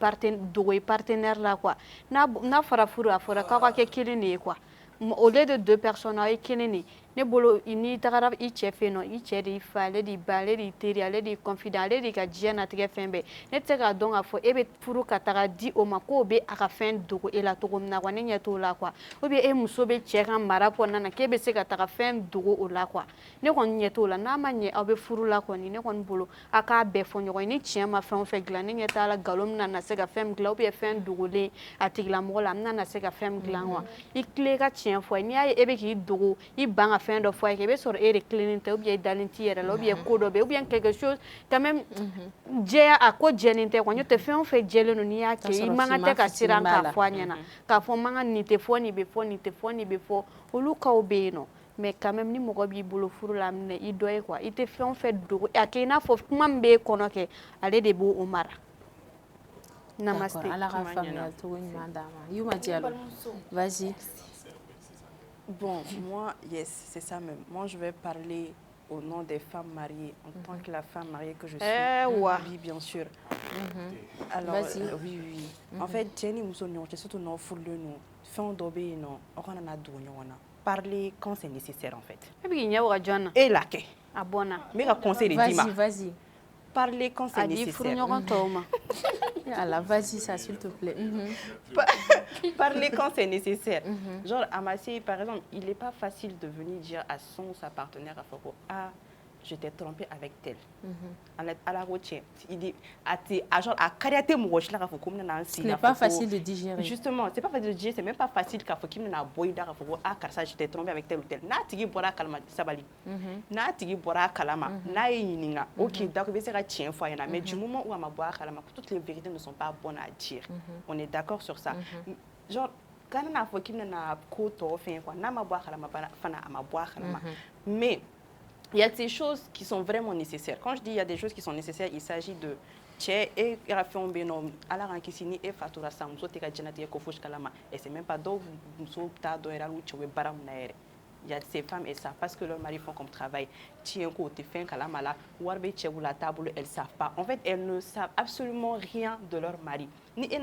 partenaire la quoi na fara furu afora ka ke kilini quoi au lieu de deux personnes ay kilini ne bolo ni tagara I cɛ fɛ no I cɛ de fa ale de ba ale de teri ale de confident ale de ka diɲɛ natigɛ fɛn bɛɛ ne tɛ ka dɔn ka fɔ e bɛ furu ka taga di o ma k'o bɛ a ka fɛn dogo e la cogo min na quoi ne ɲɛ t'o la quoi ou bien e muso bɛ cɛ ka mara kɔnɔna na k'e bɛ se ka taga fɛn dogo o la quoi ne kɔni ɲɛ t'o la n'a ma ɲɛ aw bɛ furu la kɔni ne kɔni bolo a k'a bɛɛ fɔ ɲɔgɔn ye ni tiɲɛ ma fɛn o fɛn dilan ne ɲɛ t'a la nkalon min na se ka fɛn dilan ou bien fɛn dogolen a tigilamɔgɔ la n na se ka fɛn dilan quoi I tile ka tiɲɛ fɔ n'i y'a ye e bɛ k'i dogo I ban ka fɛn dɔ fɔ a ye i bɛ sɔrɔ e de tilennen tɛ ou bien I dalen t'i yɛrɛ la ou bien ko dɔ bɛ ou bien quelque chose quand même jɛya a ko jɛlen tɛ quoi n'o tɛ fɛn o fɛn jɛlen don n'i y'a kɛ I man kan tɛ ka siran k'a fɔ a ɲɛna k'a fɔ man kan nin tɛ fɔ nin bɛ fɔ nin tɛ fɔ nin bɛ fɔ olu kaw bɛ yen nɔ mais quand même ni mɔgɔ b'i bolo furu la minɛ I dɔ ye quoi I tɛ fɛn o fɛn dogo a kɛ I n'a fɔ kuma min b'e kɔnɔ kɛ ale de b'o mara. Namaste. Ala ka faamuyali cogo ɲuman d'a ma. Yuma Diallo, vas-y. Bon, moi, yes, c'est ça même. Moi, je vais parler au nom des femmes mariées, en tant que la femme mariée que je suis. Oui, bien sûr. Alors, oui. En fait, Jenny Moussonio, c'est surtout nos foules de nous. Fin d'obé, non, on en a deux, parler quand c'est nécessaire, en fait. Et là, qu'est-ce mais le conseil de Dima. Vas-y. Parler quand c'est nécessaire. Alors, vas-y, ça, s'il te plaît. Parler quand c'est nécessaire. Genre, à Massé, par exemple, il n'est pas facile de venir dire à sa partenaire à Foko, ah, je t'ai trompé avec tel. À la routière. Il dit, ce n'est pas facile de digérer. Justement, c'est pas facile de digérer, c'est même pas facile qu'à Foko, ah, car ça, je t'ai trompé avec tel ou tel. Na tigi bora kalama sabali. Na tigi bora kalama. Na yininga. Ok, d'accord, c'est la tienne fois yana. Mais du moment où on m'a boire kalama, toutes les vérités ne sont pas bonnes à dire. On est d'accord sur ça. Genre, quand on a Foko, on a koto fait quoi. Na ma boire kalama, fana ma boire kalama. Mais il y a des choses qui sont vraiment nécessaires. Quand je dis il y a des choses qui sont nécessaires, il s'agit de et c'est même pas d'autres il y a ces femmes, elles savent pas ce que leurs maris font comme travail. Elles savent pas. En fait, elles ne savent absolument rien de leur mari. Ni la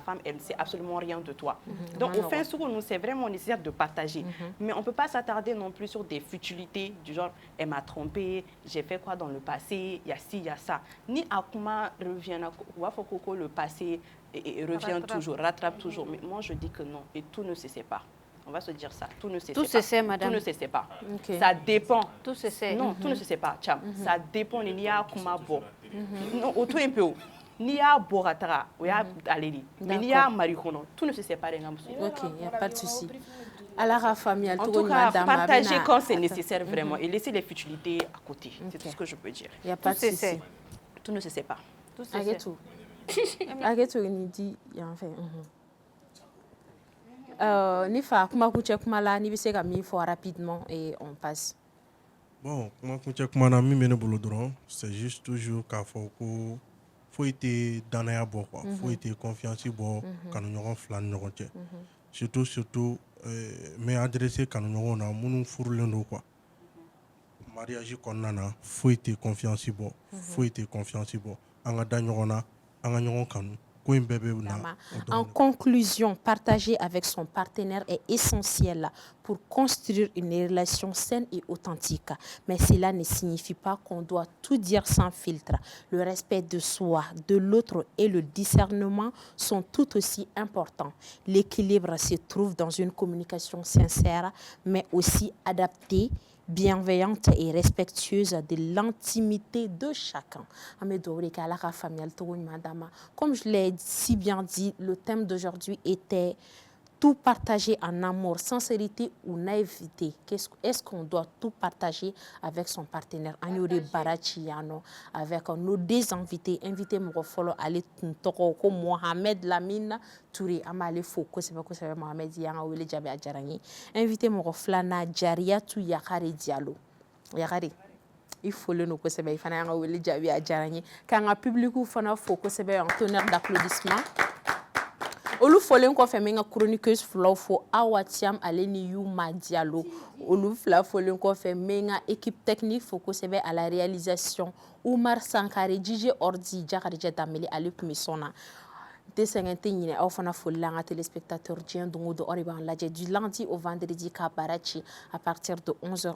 femme, elle ne sait absolument rien de toi. Donc, au fin nous, c'est vraiment nécessaire de partager. Mais on ne peut pas s'attarder non plus sur des futilités du genre, elle m'a trompé, j'ai fait quoi dans le passé, il y a ci, il y a ça. Ni Akuma revient à le passé et revient toujours, rattrape toujours. Mais moi, je dis que non, et tout ne se sait pas. On va se dire ça. Tout ne se sait pas. Madame. Tout ne se sait pas. Okay. Ça dépend. Tout se sait. Non, tout ne se sait pas. Ça dépend. Il y a comment bon. Non, auto un peu. Ni a boratara, ou ya aléri. Mais ni a maricono. Tout ne se sait pas. Ok, il n'y a pas de souci. Alors, la famille, en tout cas, partager quand c'est nécessaire vraiment et laisser les futilités à côté. C'est tout ce que je peux dire. Il n'y a pas de souci. Tout ne se sait pas. Tout se sait. Arrête, on dit, il y a un fait. Nifa, comment tu as ni bise ka mi fo rapidement et on passe. Bon, comment tu as mi mene bolo dron, c'est juste toujours qu'a faut être dans la bois quoi, faut être confiance bo kanu ñogon flan ñogon té. Surtout mais adresser kanu ñogon na munu furlen do quoi. Mariage konnana faut être confiance bo, faut être confiance bo. Anga da ñogon na, anga ñogon kanu. En conclusion, partager avec son partenaire est essentiel pour construire une relation saine et authentique. Mais cela ne signifie pas qu'on doit tout dire sans filtre. Le respect de soi, de l'autre et le discernement sont tout aussi importants. L'équilibre se trouve dans une communication sincère, mais aussi adaptée, bienveillante et respectueuse de l'intimité de chacun. Comme je l'ai si bien dit, le thème d'aujourd'hui était tout partager en amour, sincérité ou naïveté. Est-ce qu'on doit tout partager avec son partenaire? Avec nos deux invités. Invité Mokofolo Ali Tuntoko, Mohamed Lamine Touré, Amale Foko, c'est pas que c'est Mohamed Yang ou le Djabé Adjarani. Invité Mokoflana Djariatou Yakare Diallo. Yakare. Il faut le nous que c'est bien. Il faut le Djabé Adjarani. Quand un public ou fana Foko, c'est bien un tonnerre d'applaudissements. Olu folen ko feme nga chroniqueuse flaw fo awatiam aleni Yuma Diallo. Olu fla folen ko feme nga équipe technique fo ko sebe à la réalisation Oumar Sankare DJ Ordi Jakarija Dameli Alip Misona. téléspectateurs du lundi au vendredi à partir de 11h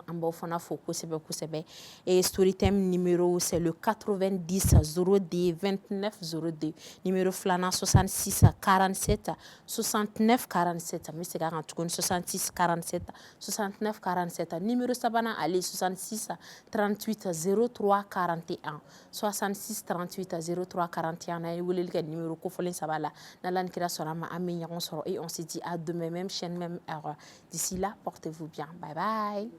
et Storytime numéro c'est le 90 0D 29 0D numéro flana 66 47 69 47 66 47 69 47 numéro sabana ali 66 38 03 41 66 38 03 41 na wulil ka numéro ko folen sabala na lan kira sorama ami yaron soro et on se dit à demain même chaîne même heure d'ici là portez-vous bien bye bye